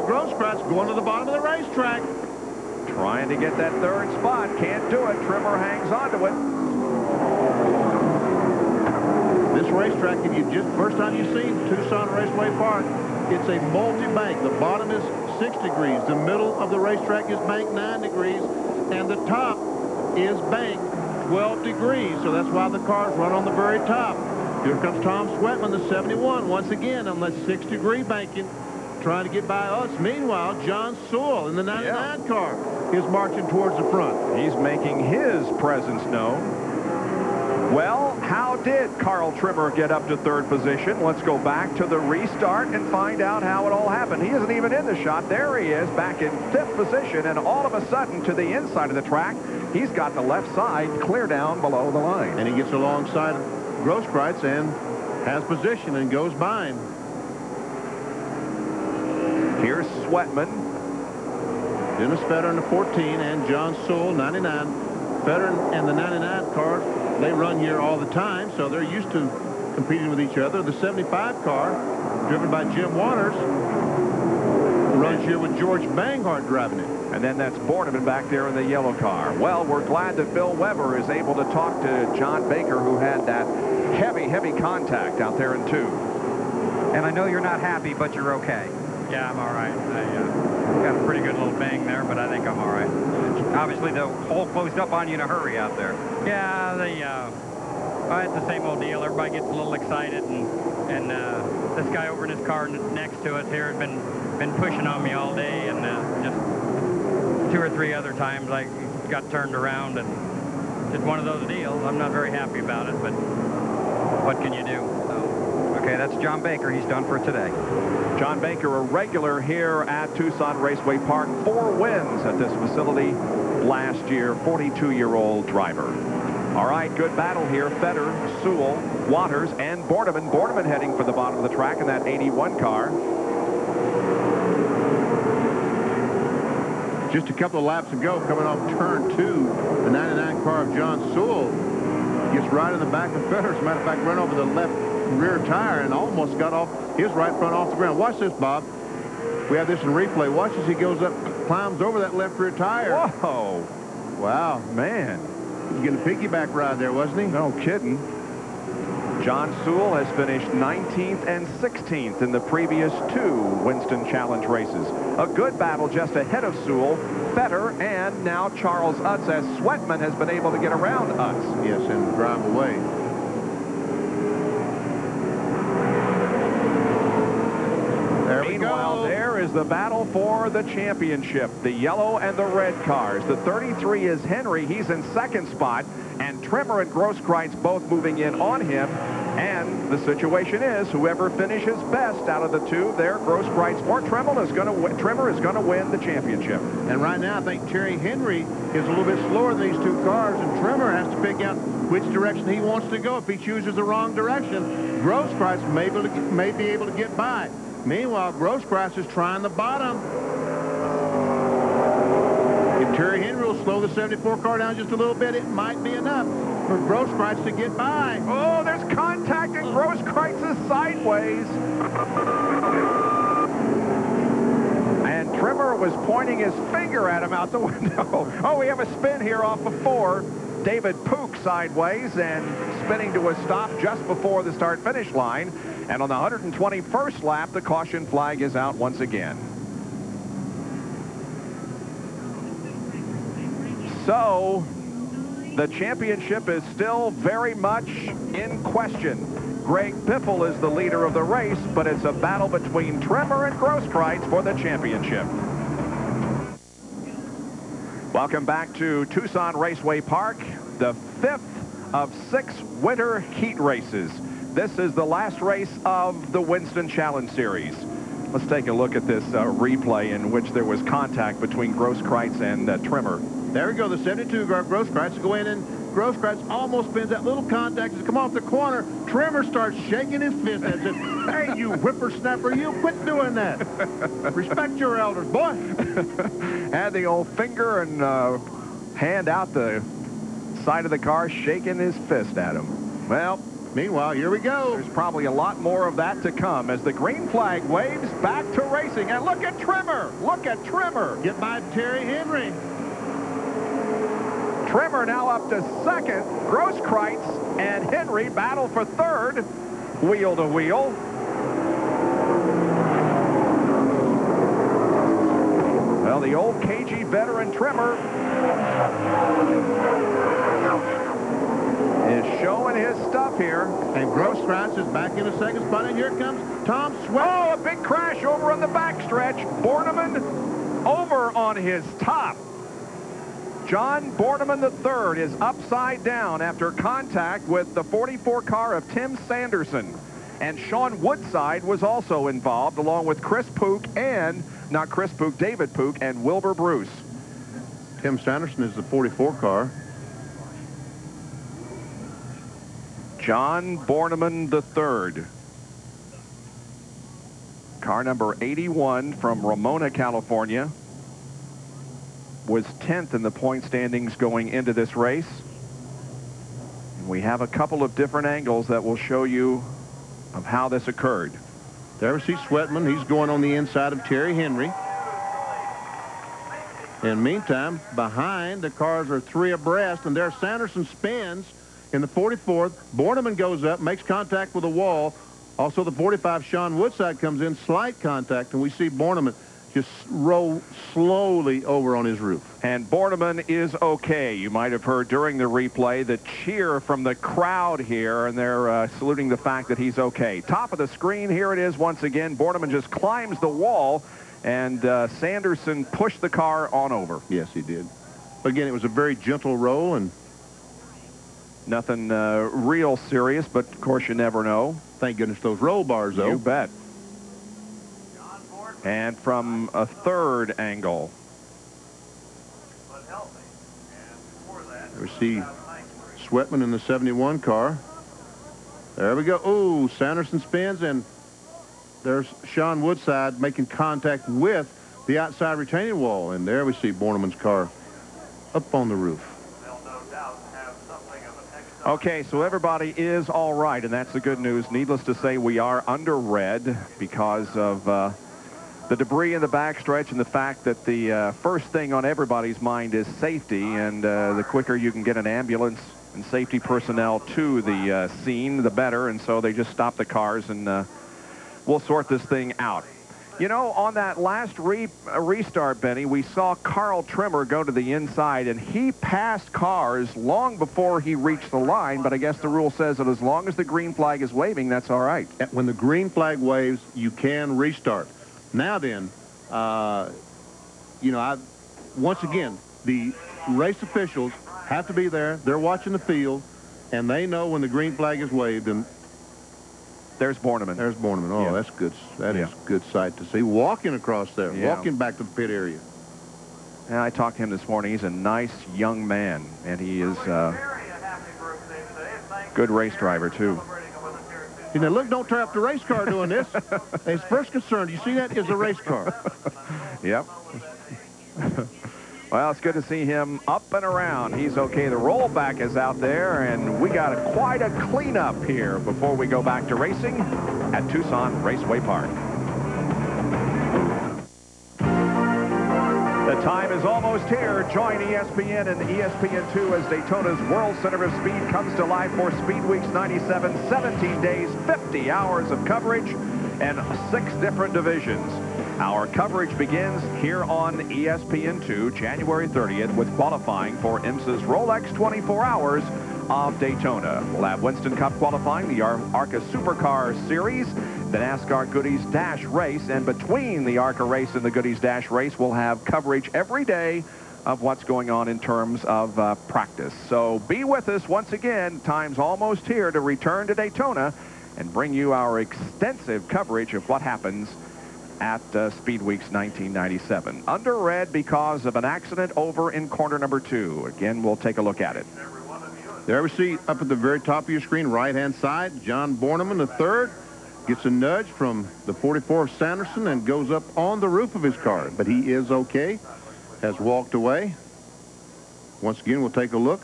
Grosskreitz going to the bottom of the racetrack. Trying to get that 3rd spot. Can't do it. Trimmer hangs on to it. This racetrack, if you just first time you've seen Tucson Raceway Park, it's a multi-bank. The bottom is 6 degrees. The middle of the racetrack is banked 9 degrees. And the top is banked 12 degrees. So that's why the cars run on the very top. Here comes Tom Sweatman, the 71, once again on that 6-degree banking, trying to get by us. Meanwhile, John Sewell in the 99 car is marching towards the front. He's making his presence known. Well, how did Carl Trimmer get up to 3rd position? Let's go back to the restart and find out how it all happened. He isn't even in the shot. There he is, back in 5th position, and all of a sudden, to the inside of the track, he's got the left side clear down below the line. And he gets alongside Grosskreitz and has position and goes by him. Here's Sweatman. Dennis Fetter in the 14 and John Sewell, 99. Fetter and the 99 cars, they run here all the time, so they're used to competing with each other. The 75 car, driven by Jim Waters, runs here with George Banghart driving it. And then that's Borneman back there in the yellow car. Well, we're glad that Bill Weber is able to talk to John Baker, who had that heavy, heavy contact out there in 2. And I know you're not happy, but you're okay. Yeah, I'm all right. I got a pretty good little bang there, but I think I'm all right. Obviously, the hole closed up on you in a hurry out there. Yeah, it's the same old deal. Everybody gets a little excited, and this guy over in his car next to us here had been pushing on me all day, and just 2 or 3 other times I got turned around, and just one of those deals. I'm not very happy about it, but what can you do? Okay, that's John Baker. He's done for today. John Baker, a regular here at Tucson Raceway Park. 4 wins at this facility last year. 42-year-old driver. All right, good battle here. Fetter, Sewell, Waters, and Borneman. Borneman heading for the bottom of the track in that 81 car. Just a couple of laps ago, coming off turn 2, the 99 car of John Sewell gets right in the back of Fetter. As a matter of fact, ran over the left rear tire and almost got off his right front off the ground. Watch this, Bob. We have this in replay. Watch as he goes up, climbs over that left rear tire. Whoa. Wow. Man. He was getting a piggyback ride there, wasn't he? No kidding. John Sewell has finished 19th and 16th in the previous 2 Winston Challenge races. A good battle just ahead of Sewell, Fetter, and now Charles Utz, as Sweatman has been able to get around Utz. Yes, and drive away. Meanwhile, there is the battle for the championship. The yellow and the red cars. The 33 is Henry. He's in second spot. And Trimmer and Grosskreutz both moving in on him. And the situation is, whoever finishes best out of the 2, there, Grosskreutz or Trimmer is going to win the championship. And right now, I think Terry Henry is a little bit slower than these 2 cars, and Trimmer has to pick out which direction he wants to go. If he chooses the wrong direction, Grosskreutz may be able to get by. Meanwhile, Grosskreutz is trying the bottom. If Terry Henry will slow the 74 car down just a little bit, it might be enough for Grosskreutz to get by. Oh, there's contact, and Grosskreutz is sideways. And Trimmer was pointing his finger at him out the window. Oh, we have a spin here off of 4. David Pook sideways and spinning to a stop just before the start-finish line. And on the 121st lap, the caution flag is out once again. So, the championship is still very much in question. Greg Biffle is the leader of the race, but it's a battle between Trimmer and Grosskreutz for the championship. Welcome back to Tucson Raceway Park, the 5th of 6 winter heat races. This is the last race of the Winston Challenge Series. Let's take a look at this replay in which there was contact between Grosskreutz and Trimmer. There we go, the 72 car Grosskreutz go in, and Grosskreutz almost spins that little contact. As come off the corner, Trimmer starts shaking his fist at him. Hey, you whippersnapper, you quit doing that. Respect your elders, boy. Had the old finger and hand out the side of the car, shaking his fist at him. Well, meanwhile, here we go. There's probably a lot more of that to come as the green flag waves back to racing. And look at Trimmer. Look at Trimmer. Get by Terry Henry. Trimmer now up to second. Grosskreutz and Henry battle for third, wheel to wheel. Well, the old cagey veteran Trimmer is showing his stuff here. And Grosskreutz is back in the second spot, and here comes Tom Sweat. Oh, a big crash over on the backstretch. Borneman over on his top. John Borneman III is upside down after contact with the 44 car of Tim Sanderson. And Sean Woodside was also involved, along with Chris Pook and, not Chris Pook, David Pook and Wilbur Bruce. Tim Sanderson is the 44 car. John Borneman III. Car number 81 from Ramona, California. Was 10th in the point standings going into this race. And we have a couple of different angles that will show you of how this occurred. There we see Sweatman. He's going on the inside of Terry Henry. And meantime, behind, the cars are 3 abreast, and there Sanderson spins in the 44th. Borneman goes up, makes contact with the wall. Also, the 45, Sean Woodside comes in, slight contact, and we see Borneman just roll slowly over on his roof. And Borneman is okay. You might have heard during the replay the cheer from the crowd here, and they're saluting the fact that he's okay. Top of the screen, here it is once again. Borneman just climbs the wall, and Sanderson pushed the car on over. Yes, he did. But again, it was a very gentle roll, and nothing real serious, but of course you never know. Thank goodness those roll bars, though. You bet. And from a third angle, we see Sweatman in the 71 car. There we go. Oh, Sanderson spins, and there's Sean Woodside making contact with the outside retaining wall. And there we see Borneman's car up on the roof. Okay, so everybody is all right, and that's the good news. Needless to say, we are under red because of the debris in the backstretch and the fact that the first thing on everybody's mind is safety, and the quicker you can get an ambulance and safety personnel to the scene, the better, and so they just stop the cars, and we'll sort this thing out. You know, on that last restart, Benny, we saw Carl Trimmer go to the inside, and he passed cars long before he reached the line, but I guess the rule says that as long as the green flag is waving, that's all right. When the green flag waves, you can restart. Now then, you know, once again, the race officials have to be there. They're watching the field, and they know when the green flag is waved, and there's Borneman. There's Borneman. Oh, yeah. That's good. That is a good sight to see. Walking across there, walking back to the pit area. And I talked to him this morning. He's a nice young man, and he is a good race driver, too. You know, look, don't tear up the race car doing this. His first concern, you see that, is a race car. Yep. Well, it's good to see him up and around. He's okay. The rollback is out there, and we got quite a cleanup here before we go back to racing at Tucson Raceway Park. The time is almost here. Join ESPN and ESPN2 as Daytona's World Center of Speed comes to life for Speed Weeks 97, 17 days, 50 hours of coverage, and 6 different divisions. Our coverage begins here on ESPN2 January 30th with qualifying for IMSA's Rolex 24 Hours of Daytona. We'll have Winston Cup qualifying, the ARCA Supercar Series, the NASCAR Goodies Dash Race, and between the ARCA race and the Goodies Dash Race, we'll have coverage every day of what's going on in terms of practice. So be with us once again. Time's almost here to return to Daytona and bring you our extensive coverage of what happens at Speed Weeks 1997. Under red because of an accident over in corner number 2. Again, we'll take a look at it. There we see up at the very top of your screen, right-hand side, John Borneman, the third, gets a nudge from the 44 of Sanderson and goes up on the roof of his car. But he is okay, has walked away. Once again, we'll take a look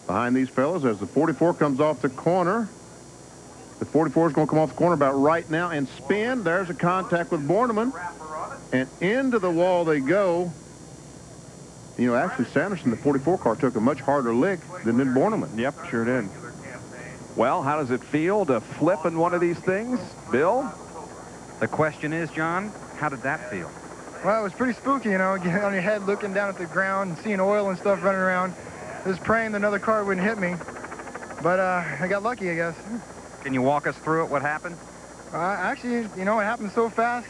behind these fellas as the 44 comes off the corner. The 44 is going to come off the corner about right now and spin. There's a contact with Borneman. And into the wall they go. You know, actually, Sanderson, the 44 car, took a much harder lick than Borneman. Yep, sure did. Well, how does it feel to flip in one of these things? Bill? The question is, John, how did that feel? Well, it was pretty spooky, you know, getting on your head, looking down at the ground, and seeing oil and stuff running around. Just praying that another car wouldn't hit me. But I got lucky, I guess. Can you walk us through it, what happened? Actually, you know, it happened so fast.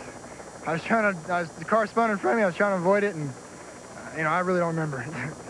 The car spun in front of me. I was trying to avoid it, and, you know, I really don't remember.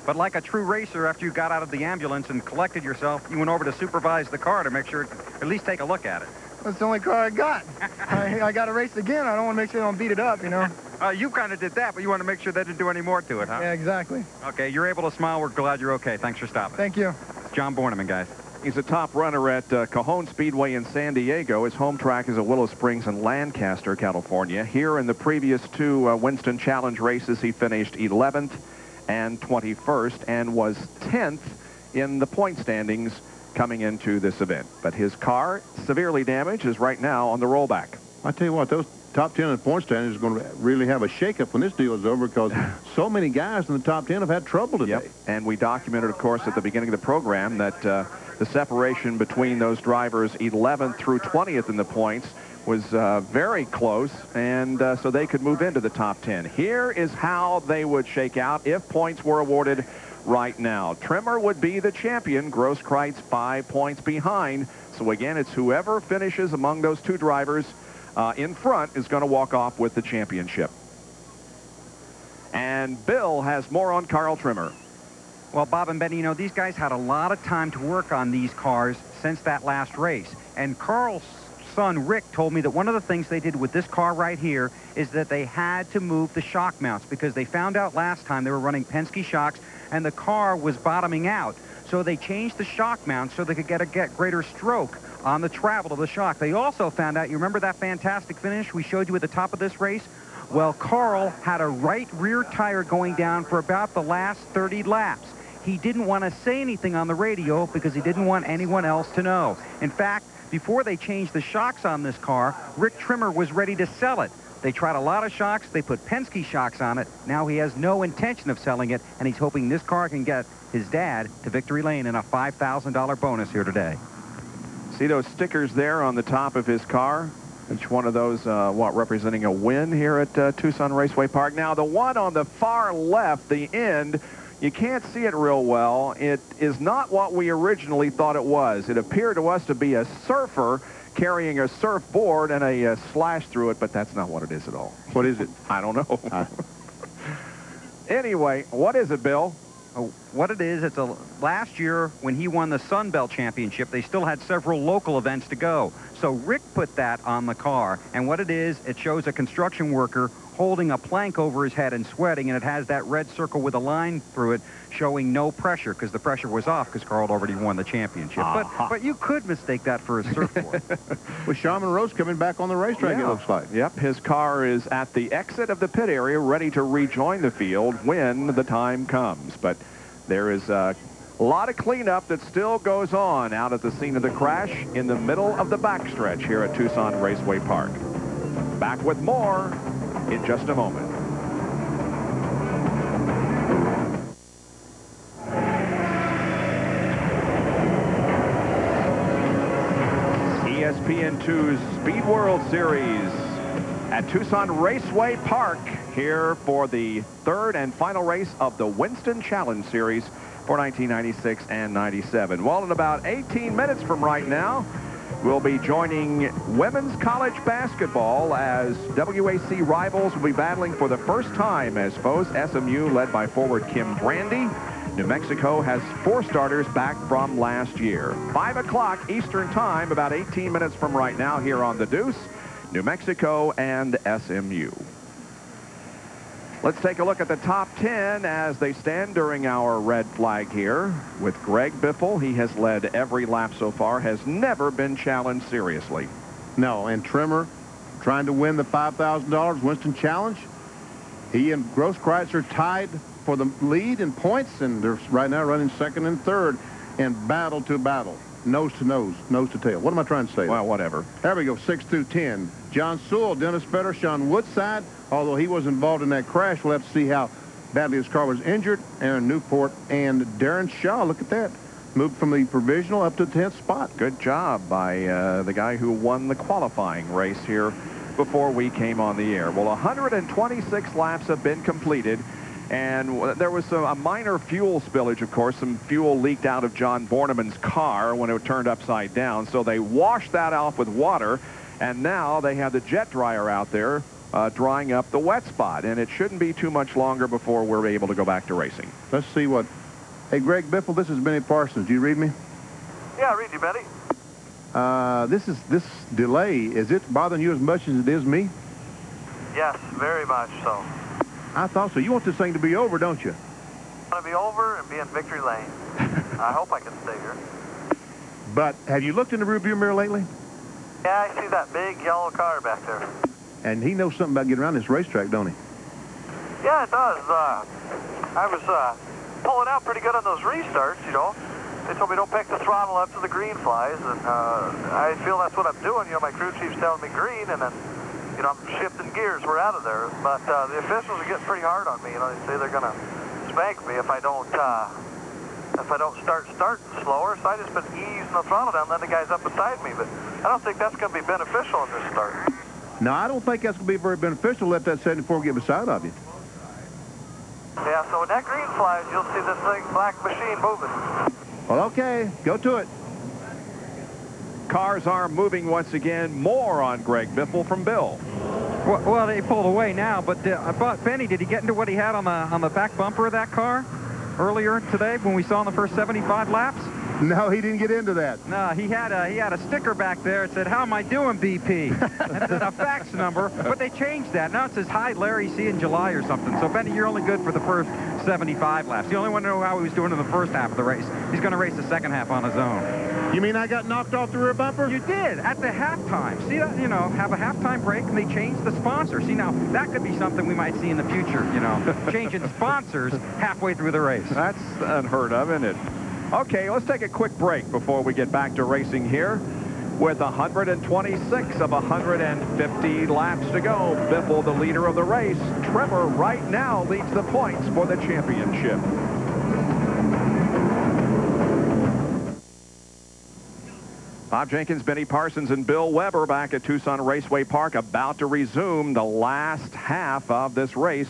But like a true racer, after you got out of the ambulance and collected yourself, you went over to supervise the car to make sure, at least take a look at it. That's the only car I got. I got to race again. I don't want to make sure I don't beat it up, you know. You kind of did that, but you want to make sure they didn't do any more to it, huh? Yeah, exactly. Okay, you're able to smile. We're glad you're okay. Thanks for stopping. Thank you. It's John Borneman, guys. He's a top runner at Cajon Speedway in San Diego. His home track is at Willow Springs in Lancaster, California. Here in the previous 2 Winston Challenge races, he finished 11th and 21st and was 10th in the point standings coming into this event. But his car, severely damaged, is right now on the rollback. I tell you what, those top 10 in the point standings is going to really have a shakeup when this deal is over, because so many guys in the top 10 have had trouble today. Yep. And we documented, of course, at the beginning of the program that the separation between those drivers 11th through 20th in the points was very close, and so they could move into the top 10. Here is how they would shake out if points were awarded right now. Trimmer would be the champion. Grosskreutz 5 points behind. So again, it's whoever finishes among those 2 drivers in front is going to walk off with the championship. And Bill has more on Carl Trimmer. Well, Bob and Benny, you know, these guys had a lot of time to work on these cars since that last race. And Carl's son, Rick, told me that one of the things they did with this car right here is that they had to move the shock mounts, because they found out last time they were running Penske shocks and the car was bottoming out. So they changed the shock mounts so they could get greater stroke on the travel of the shock. They also found out, you remember that fantastic finish we showed you at the top of this race? Well, Carl had a right rear tire going down for about the last 30 laps. He didn't want to say anything on the radio because he didn't want anyone else to know. In fact, before they changed the shocks on this car, Rick Trimmer was ready to sell it. They tried a lot of shocks. They put Penske shocks on it. Now he has no intention of selling it, and he's hoping this car can get his dad to victory lane in a $5,000 bonus here today. See those stickers there on the top of his car? Each one of those, representing a win here at Tucson Raceway Park. Now, the one on the far left, the end, you can't see it real well. It is not what we originally thought it was. It appeared to us to be a surfer carrying a surfboard and a slash through it, but that's not what it is at all. What is it? I don't know. Anyway, what is it, Bill? Oh, what it is, last year when he won the Sun Belt Championship, they still had several local events to go. So Rick put that on the car, and what it is, it shows a construction worker holding a plank over his head and sweating, and it has that red circle with a line through it showing no pressure, because the pressure was off because Carl already won the championship. But you could mistake that for a surfboard. With Sean Monroe's coming back on the racetrack, it looks like. Yep, his car is at the exit of the pit area, ready to rejoin the field when the time comes. But there is a lot of cleanup that still goes on out at the scene of the crash in the middle of the backstretch here at Tucson Raceway Park. Back with more in just a moment. ESPN2's Speed World Series at Tucson Raceway Park here for the third and final race of the Winston Challenge Series for 1996 and 97. Well, in about 18 minutes from right now, we'll be joining women's college basketball as WAC rivals will be battling for the first time as foes. SMU, led by forward Kim Brandy. New Mexico has 4 starters back from last year. 5 o'clock Eastern Time, about 18 minutes from right now here on the Deuce, New Mexico and SMU. Let's take a look at the top 10 as they stand during our red flag here with Greg Biffle. He has led every lap so far, has never been challenged seriously. No, and Trimmer trying to win the $5,000 Winston Challenge. He and Grosskreutzer tied for the lead in points, and they're right now running second and third in battle to battle. Nose to nose, nose to tail. What am I trying to say? Well, whatever. There we go, 6 through 10. John Sewell, Dennis Fetter, Sean Woodside. Although he was involved in that crash, we'll have to see how badly his car was injured. Aaron Newport and Darren Shaw, look at that. Moved from the provisional up to the 10th spot. Good job by the guy who won the qualifying race here before we came on the air. Well, 126 laps have been completed. And there was a minor fuel spillage, of course. Some fuel leaked out of John Borneman's car when it turned upside down. So they washed that off with water. And now they have the jet dryer out there drying up the wet spot. And it shouldn't be too much longer before we're able to go back to racing. Let's see what... Hey, Greg Biffle, this is Benny Parsons. Do you read me? Yeah, I read you, Benny. This delay, is it bothering you as much as it is me? Yes, very much so. I thought so. You want this thing to be over, don't you? I want to be over and be in victory lane. I hope I can stay here. But have you looked in the rearview mirror lately? Yeah, I see that big yellow car back there. And he knows something about getting around this racetrack, don't he? Yeah, it does. I was pulling out pretty good on those restarts, you know. They told me don't pick the throttle up to the green flies, and I feel that's what I'm doing. You know, my crew chief's telling me green, and then, you know, I'm shifting gears. We're out of there. But the officials are getting pretty hard on me. You know, they say they're going to spank me if I don't start slower. So I just been easing the throttle down, then the guy's up beside me. But I don't think that's going to be beneficial in this start. No, I don't think that's going to be very beneficial to let that 74 get beside of you. Yeah, so when that green flies, you'll see this thing, black machine moving. Well, okay, go to it. Cars are moving once again. More on Greg Biffle from Bill. Well, they pulled away now, but Benny, did he get into what he had on the back bumper of that car earlier today when we saw in the first 75 laps? No, he didn't get into that. No, he had a sticker back there that said, "How am I doing, BP?" And it said a fax number, but they changed that. Now it says, "Hi, Larry, see you in July," or something. So, Benny, you're only good for the first 75 laps. You only want to know how he was doing in the first half of the race. He's going to race the second half on his own. You mean I got knocked off the rear bumper? You did, at the halftime. See, you know, have a halftime break, and they changed the sponsor. See, now, that could be something we might see in the future, you know, changing sponsors halfway through the race. That's unheard of, isn't it? Okay, let's take a quick break before we get back to racing here. With 126 of 150 laps to go, Biffle, the leader of the race. Trevor right now leads the points for the championship. Bob Jenkins, Benny Parsons, and Bill Weber back at Tucson Raceway Park, about to resume the last half of this race.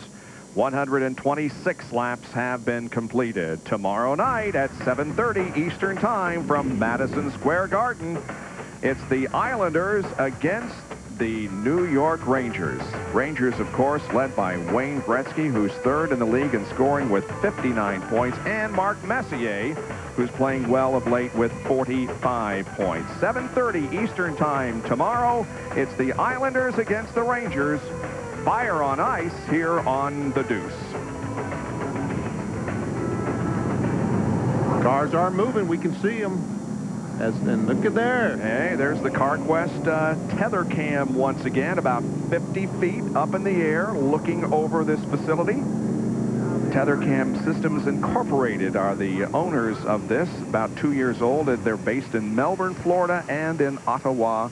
126 laps have been completed. Tomorrow night at 7:30 Eastern Time from Madison Square Garden, it's the Islanders against the New York Rangers. Rangers, of course, led by Wayne Gretzky, who's third in the league in scoring with 59 points, and Mark Messier, who's playing well of late with 45 points. 7:30 Eastern Time tomorrow. It's the Islanders against the Rangers. Fire on ice here on the Deuce. Cars are moving. We can see them. And look at there. Hey, there's the CarQuest tether cam once again, about 50 feet up in the air, looking over this facility. Tether Cam Systems Incorporated are the owners of this, about 2 years old. They're based in Melbourne, Florida, and in Ottawa,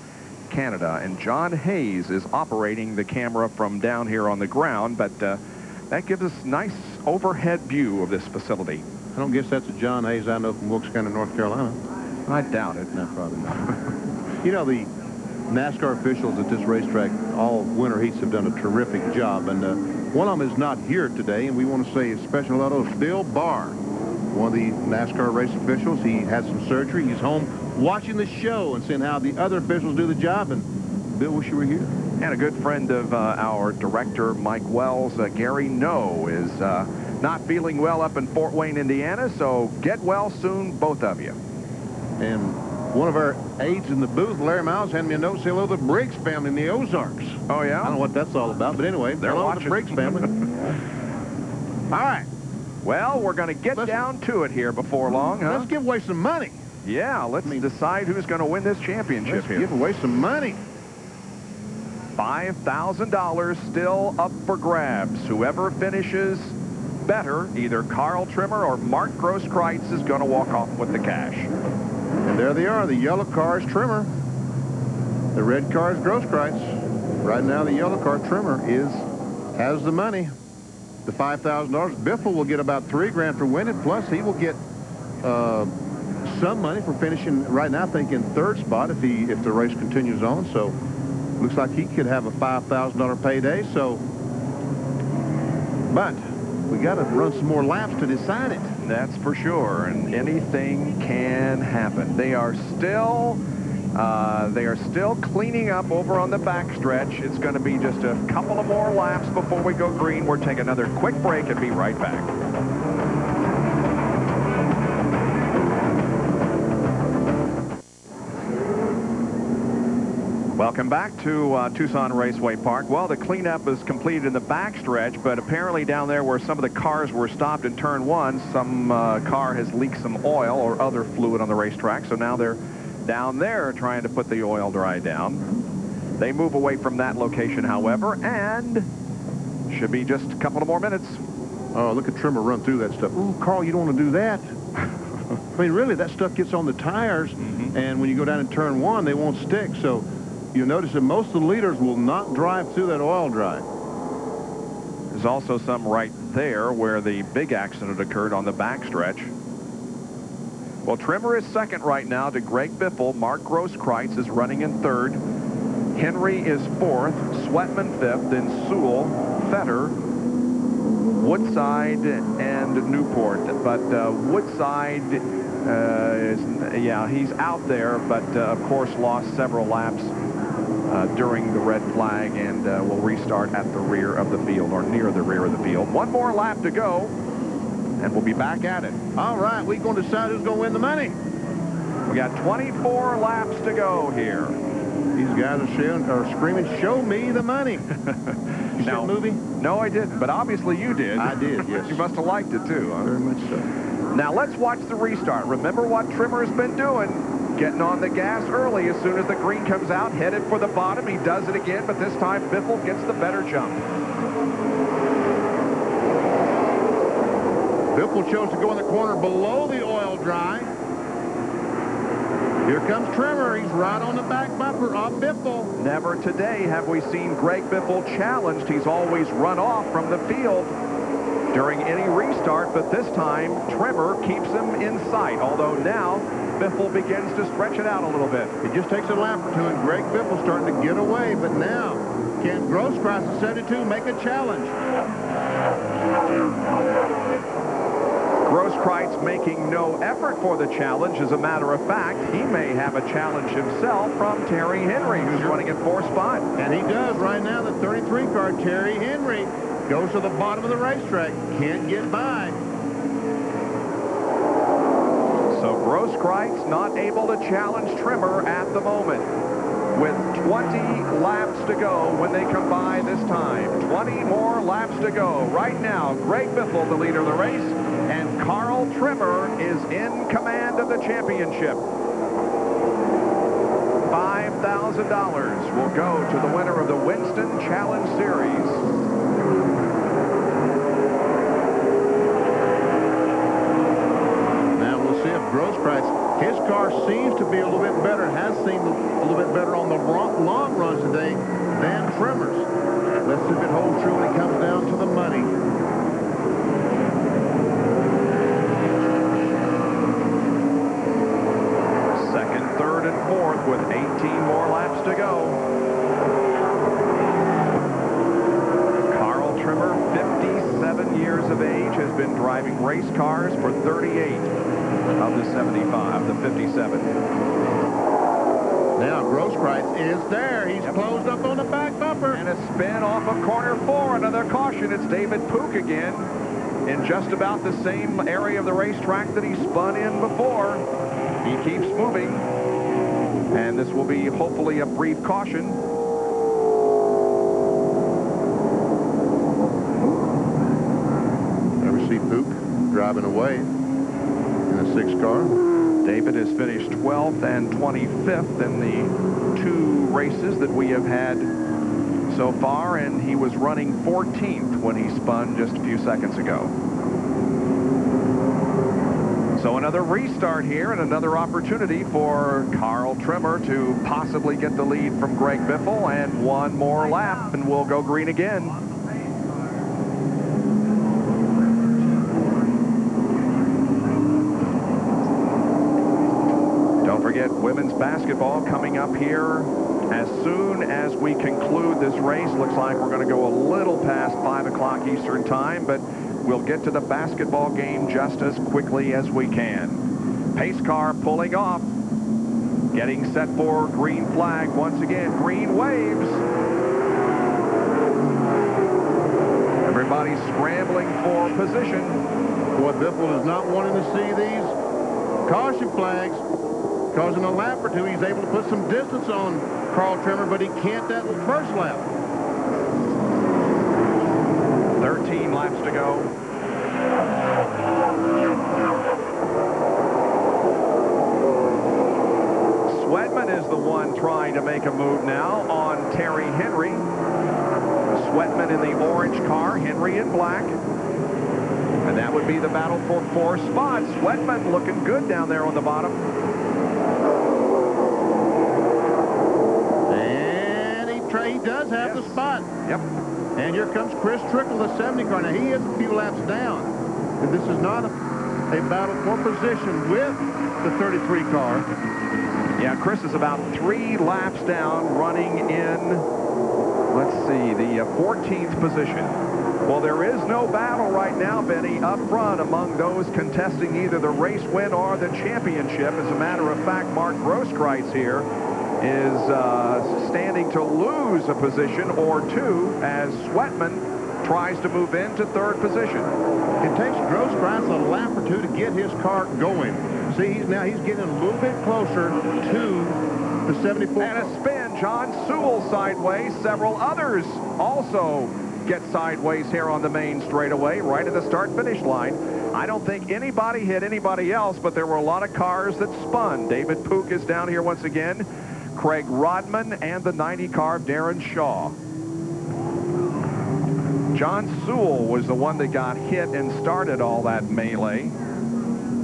Canada. And John Hayes is operating the camera from down here on the ground, but that gives us a nice overhead view of this facility. I don't guess that's a John Hayes I know from Wilkes County, North Carolina. I doubt it. No, probably not. You know, the NASCAR officials at this racetrack, all winter heats, have done a terrific job. And one of them is not here today, and we want to say a special hello to Bill Barr, one of the NASCAR race officials. He had some surgery. He's home watching the show and seeing how the other officials do the job. And Bill, wish you were here. And a good friend of our director, Mike Wells, Gary No, is not feeling well up in Fort Wayne, Indiana. So get well soon, both of you. And one of our aides in the booth, Larry Miles, handed me a note saying hello to the Briggs family in the Ozarks. Oh, yeah? I don't know what that's all about, but anyway, they're watching the Briggs family. All right. Well, we're going to get down to it here before long, huh? Let's give away some money. Yeah, let's decide who's going to win this championship here. Give away some money. $5,000 still up for grabs. Whoever finishes better, either Carl Trimmer or Mark Grosskreutz, is going to walk off with the cash. And there they are. The yellow car is Trimmer. The red car is Grosskreutz. Right now, the yellow car, Trimmer, has the money. The $5,000. Biffle will get about $3 grand for winning. Plus, he will get some money for finishing right now, I think, in third spot if the race continues on. So, looks like he could have a $5,000 payday. So, but we got to run some more laps to decide it. That's for sure, and anything can happen. They are still cleaning up over on the backstretch. It's going to be just a couple of more laps before we go green. We'll take another quick break and be right back. Welcome back to Tucson Raceway Park. Well, the cleanup is completed in the backstretch, but apparently down there where some of the cars were stopped in turn one, some car has leaked some oil or other fluid on the racetrack, so now they're down there trying to put the oil dry down. They move away from that location, however, and should be just a couple of more minutes. Oh, look at Trimmer run through that stuff. Ooh, Carl, you don't want to do that. I mean, really, that stuff gets on the tires, and when you go down in turn one, they won't stick. So you'll notice that most of the leaders will not drive through that oil dry. There's also some right there where the big accident occurred on the backstretch. Well, Trimmer is second right now to Greg Biffle. Mark Grosskreutz is running in third. Henry is fourth. Sweatman fifth. Then Sewell, Fetter, Woodside, and Newport. But Woodside he's out there, but of course lost several laps during the red flag, and will restart at the rear of the field, or near the rear of the field. One more lap to go, and we'll be back at it. All right, we're going to decide who's going to win the money. We got 24 laps to go here. These guys are screaming, "Show me the money." You see that movie? No, I didn't, but obviously you did. I did, yes. You must have liked it too, huh? Very much so. Now let's watch the restart. Remember what Trimmer's been doing. getting on the gas early as soon as the green comes out, headed for the bottom. He does it again, but this time Biffle gets the better jump. Biffle chose to go in the corner below the oil dry. Here comes Trimmer. He's right on the back bumper of Biffle. Never today have we seen Greg Biffle challenged. He's always run off from the field during any restart, but this time Trimmer keeps him in sight, although now Biffle begins to stretch it out a little bit. It just takes a lap or two, and Greg Biffle's starting to get away, but now can Grosskreutz at 72 make a challenge? Grosskreutz making no effort for the challenge. As a matter of fact, he may have a challenge himself from Terry Henry, who's running at 4th spot. And he does right now. The 33 car, Terry Henry, goes to the bottom of the racetrack. Can't get by. So Grosskreutz not able to challenge Trimmer at the moment. With 20 laps to go when they come by this time. 20 more laps to go. Right now, Greg Biffle, the leader of the race, and Carl Trimmer is in command of the championship. $5,000 will go to the winner of the Winston Challenge Series. Now we'll see if Grosskreutz, his car seems to be a little bit better, has seemed a little bit better on the long runs today than Trimmer's. Let's see if it holds true when it comes down to the money. Second, third, and fourth with 18 more laps to go. Carl Trimmer, 57 years of age, has been driving race cars for 38 of the 75, the 57. Now Grosskreutz is there. He's closed up on the back bumper. And a spin off of corner 4. Another caution. It's David Pook again in just about the same area of the racetrack that he spun in before. He keeps moving. And this will be hopefully a brief caution. There we see Pook driving away in a 6 car. David has finished 12th and 25th in the 2 races that we have had so far, and he was running 14th when he spun just a few seconds ago. So another restart here and another opportunity for Carl Trimmer to possibly get the lead from Greg Biffle, and one more lap and we'll go green again. Don't forget women's basketball coming up here as soon as we conclude this race. Looks like we're going to go a little past 5 o'clock Eastern time, but we'll get to the basketball game just as quickly as we can. Pace car pulling off, getting set for green flag once again. Green waves. Everybody scrambling for position. Boy, Biffle is not wanting to see these caution flags. Because in a lap or two, he's able to put some distance on Carl Trimmer, but he can't that first lap. 13 laps to go. Sweatman is the one trying to make a move now on Terry Henry. Sweatman in the orange car, Henry in black. And that would be the battle for 4 spots. Sweatman looking good down there on the bottom. He does have the spot. Yep. And here comes Chris Trickle, the 70 car. Now, he is a few laps down. And this is not a battle for position with the 33 car. Yeah, Chris is about 3 laps down, running in, let's see, the 14th position. Well, there is no battle right now, Benny, up front among those contesting either the race win or the championship. As a matter of fact, Mark Grosskreutz here is standing to lose a position or 2 as Sweatman tries to move into 3rd position. It takes Grosskreutz a lap or 2 to get his car going. See, he's getting a little bit closer to the 74. And a spin. John Sewell sideways. Several others also get sideways here on the main straightaway right at the start-finish line. I don't think anybody hit anybody else, but there were a lot of cars that spun. David Pook is down here once again. Craig Rodman and the 90 car of Darren Shaw. John Sewell was the one that got hit and started all that melee.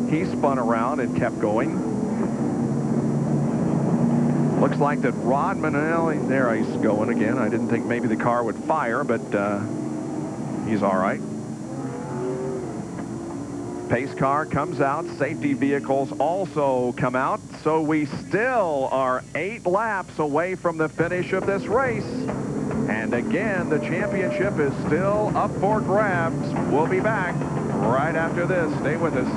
He spun around and kept going. Looks like that Rodman, well, there he's going again. I didn't think maybe the car would fire, but he's all right. Pace car comes out. Safety vehicles also come out. So we still are 8 laps away from the finish of this race. And again, the championship is still up for grabs. We'll be back right after this. Stay with us.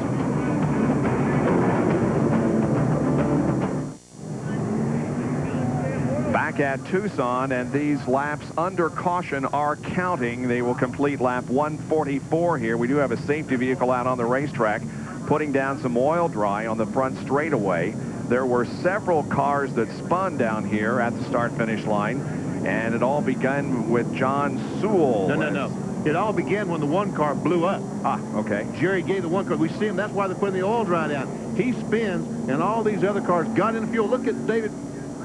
Back at Tucson, and these laps under caution are counting. They will complete lap 144 here. We do have a safety vehicle out on the racetrack putting down some oil dry on the front straightaway. There were several cars that spun down here at the start-finish line, and it all began with John Sewell. No. It all began when the one car blew up. Ah, okay. Jerry gave the one car. We see him. That's why they're putting the oil dry down. He spins, and all these other cars got in the fuel. Look at David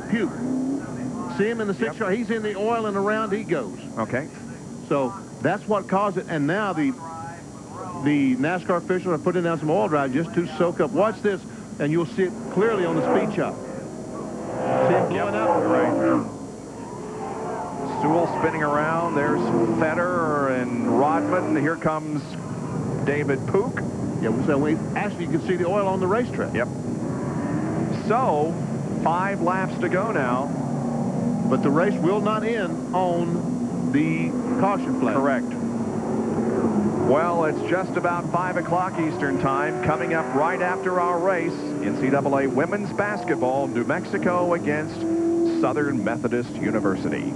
Pugh. See him in the 6 car. He's in the oil, and around he goes. Okay. So that's what caused it. And now the NASCAR officials are putting down some oil dry just to soak up. Watch this, and you'll see it clearly on the speed shot. See him blowing up? Right. Sewell spinning around. There's Fetter and Rodman. Here comes David Pook. Yeah, so actually you can see the oil on the racetrack. Yep. So 5 laps to go now. But the race will not end on the caution flag. Correct. Well, it's just about 5 o'clock Eastern time. Coming up right after our race, NCAA women's basketball, New Mexico against Southern Methodist University.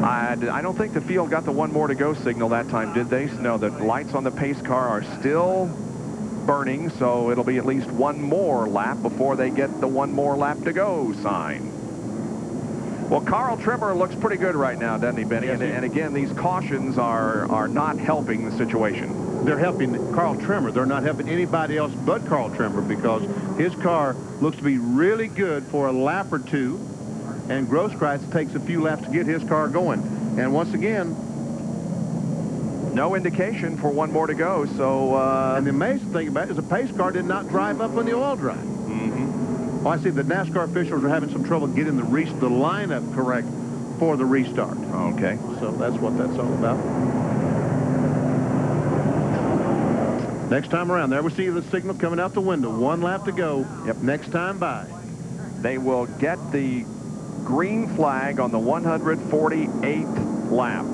I don't think the field got the 1 more to go signal that time, did they? No, the lights on the pace car are still burning, so it'll be at least 1 more lap before they get the 1 more lap to go sign. Well, Carl Trimmer looks pretty good right now, doesn't he, Benny? Yes, and again, these cautions are not helping the situation. They're helping Carl Trimmer. They're not helping anybody else but Carl Trimmer, because his car looks to be really good for a lap or 2, and Grosskreutz takes a few laps to get his car going. And once again, no indication for 1 more to go, so... and the amazing thing about it is the pace car did not drive up on the oil dry. Mm-hmm. Oh, I see the NASCAR officials are having some trouble getting the lineup correct for the restart. Okay. So that's what that's all about. Next time around, there we see the signal coming out the window. 1 lap to go. Yep. Next time by. They will get the green flag on the 148th lap.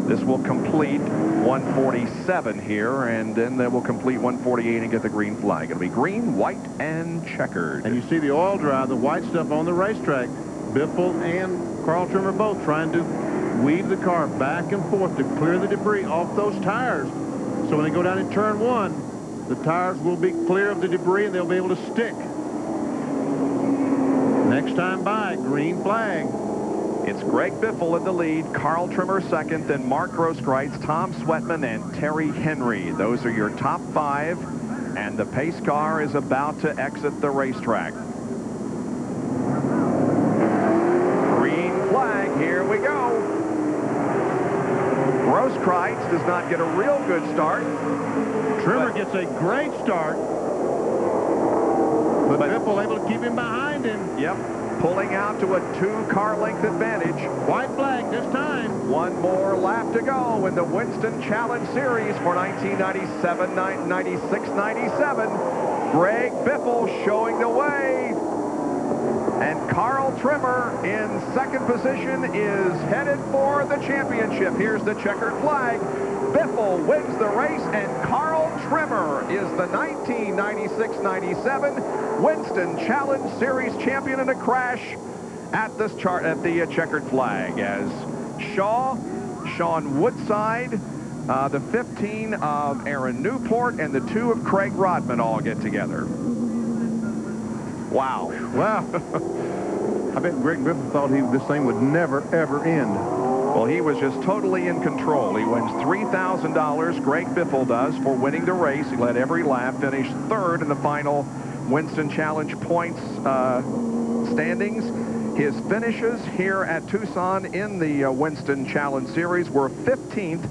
This will complete 147 here, and then they will complete 148 and get the green flag. It'll be green, white, and checkered. And you see the oil dry, the white stuff on the racetrack. Biffle and Carl Trimmer both trying to weave the car back and forth to clear the debris off those tires. So when they go down in turn 1, the tires will be clear of the debris and they'll be able to stick. Next time by, green flag. It's Greg Biffle in the lead, Carl Trimmer second, then Mark Grosskreutz, Tom Sweatman, and Terry Henry. Those are your top 5, and the pace car is about to exit the racetrack. Green flag, here we go. Grosskreutz does not get a real good start. Trimmer gets a great start, but Biffle able to keep him behind him. Yep. Pulling out to a 2-car length advantage. White flag this time. 1 more lap to go in the Winston Challenge Series for 1997, 96, 97. Greg Biffle showing the way. And Carl Trimmer in 2nd position is headed for the championship. Here's the checkered flag. Biffle wins the race, and Carl Trimmer is the 1996-97 Winston Challenge Series champion in a crash at the checkered flag, as Sean Woodside, the 15 of Aaron Newport, and the 2 of Craig Rodman all get together. Wow. Wow. I bet Greg Biffle thought this thing would never, ever end. Well, he was just totally in control. He wins $3,000. Greg Biffle does for winning the race. He led every lap, finished third in the final Winston Challenge points standings. His finishes here at Tucson in the Winston Challenge Series were 15th,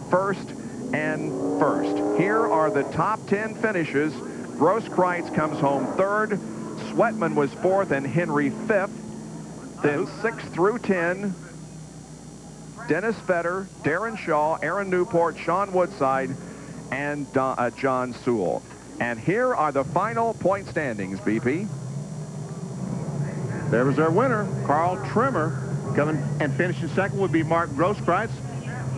1st, and 1st. Here are the top 10 finishes. Grosskreutz comes home 3rd. Sweatman was 4th and Henry 5th. Then 6 through 10. Dennis Vedder, Darren Shaw, Aaron Newport, Sean Woodside, and John Sewell. And here are the final point standings, BP. There was our winner, Carl Trimmer. Coming and finishing second would be Mark Grosskreutz,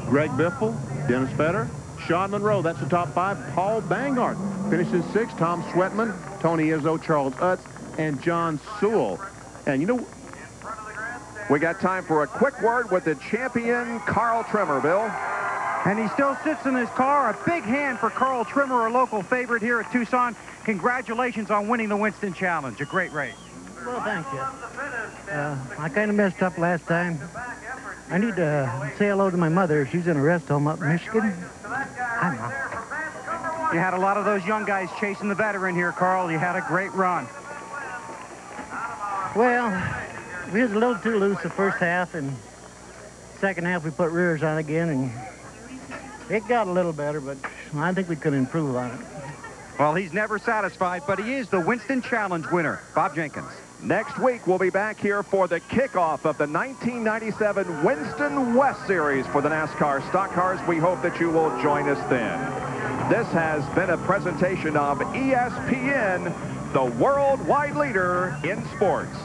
Greg Biffle, Dennis Vedder, Sean Monroe. That's the top 5. Paul Bangart finishes 6th. Tom Sweatman, Tony Izzo, Charles Utz, and John Sewell. And you know, we got time for a quick word with the champion, Carl Trimmer, Bill. And he still sits in his car. A big hand for Carl Trimmer, a local favorite here at Tucson. Congratulations on winning the Winston Challenge. A great race. Well, thank you. I kind of messed up last time. I need to say hello to my mother. She's in a rest home up in Michigan. Hi, Mom. You had a lot of those young guys chasing the veteran here, Carl. You had a great run. Well, we was a little too loose the first half, and second half we put rears on again, and it got a little better, but I think we could improve on it. Well, he's never satisfied, but he is the Winston Challenge winner. Bob Jenkins. Next week, we'll be back here for the kickoff of the 1997 Winston West Series for the NASCAR Stock Cars. We hope that you will join us then. This has been a presentation of ESPN, the worldwide leader in sports.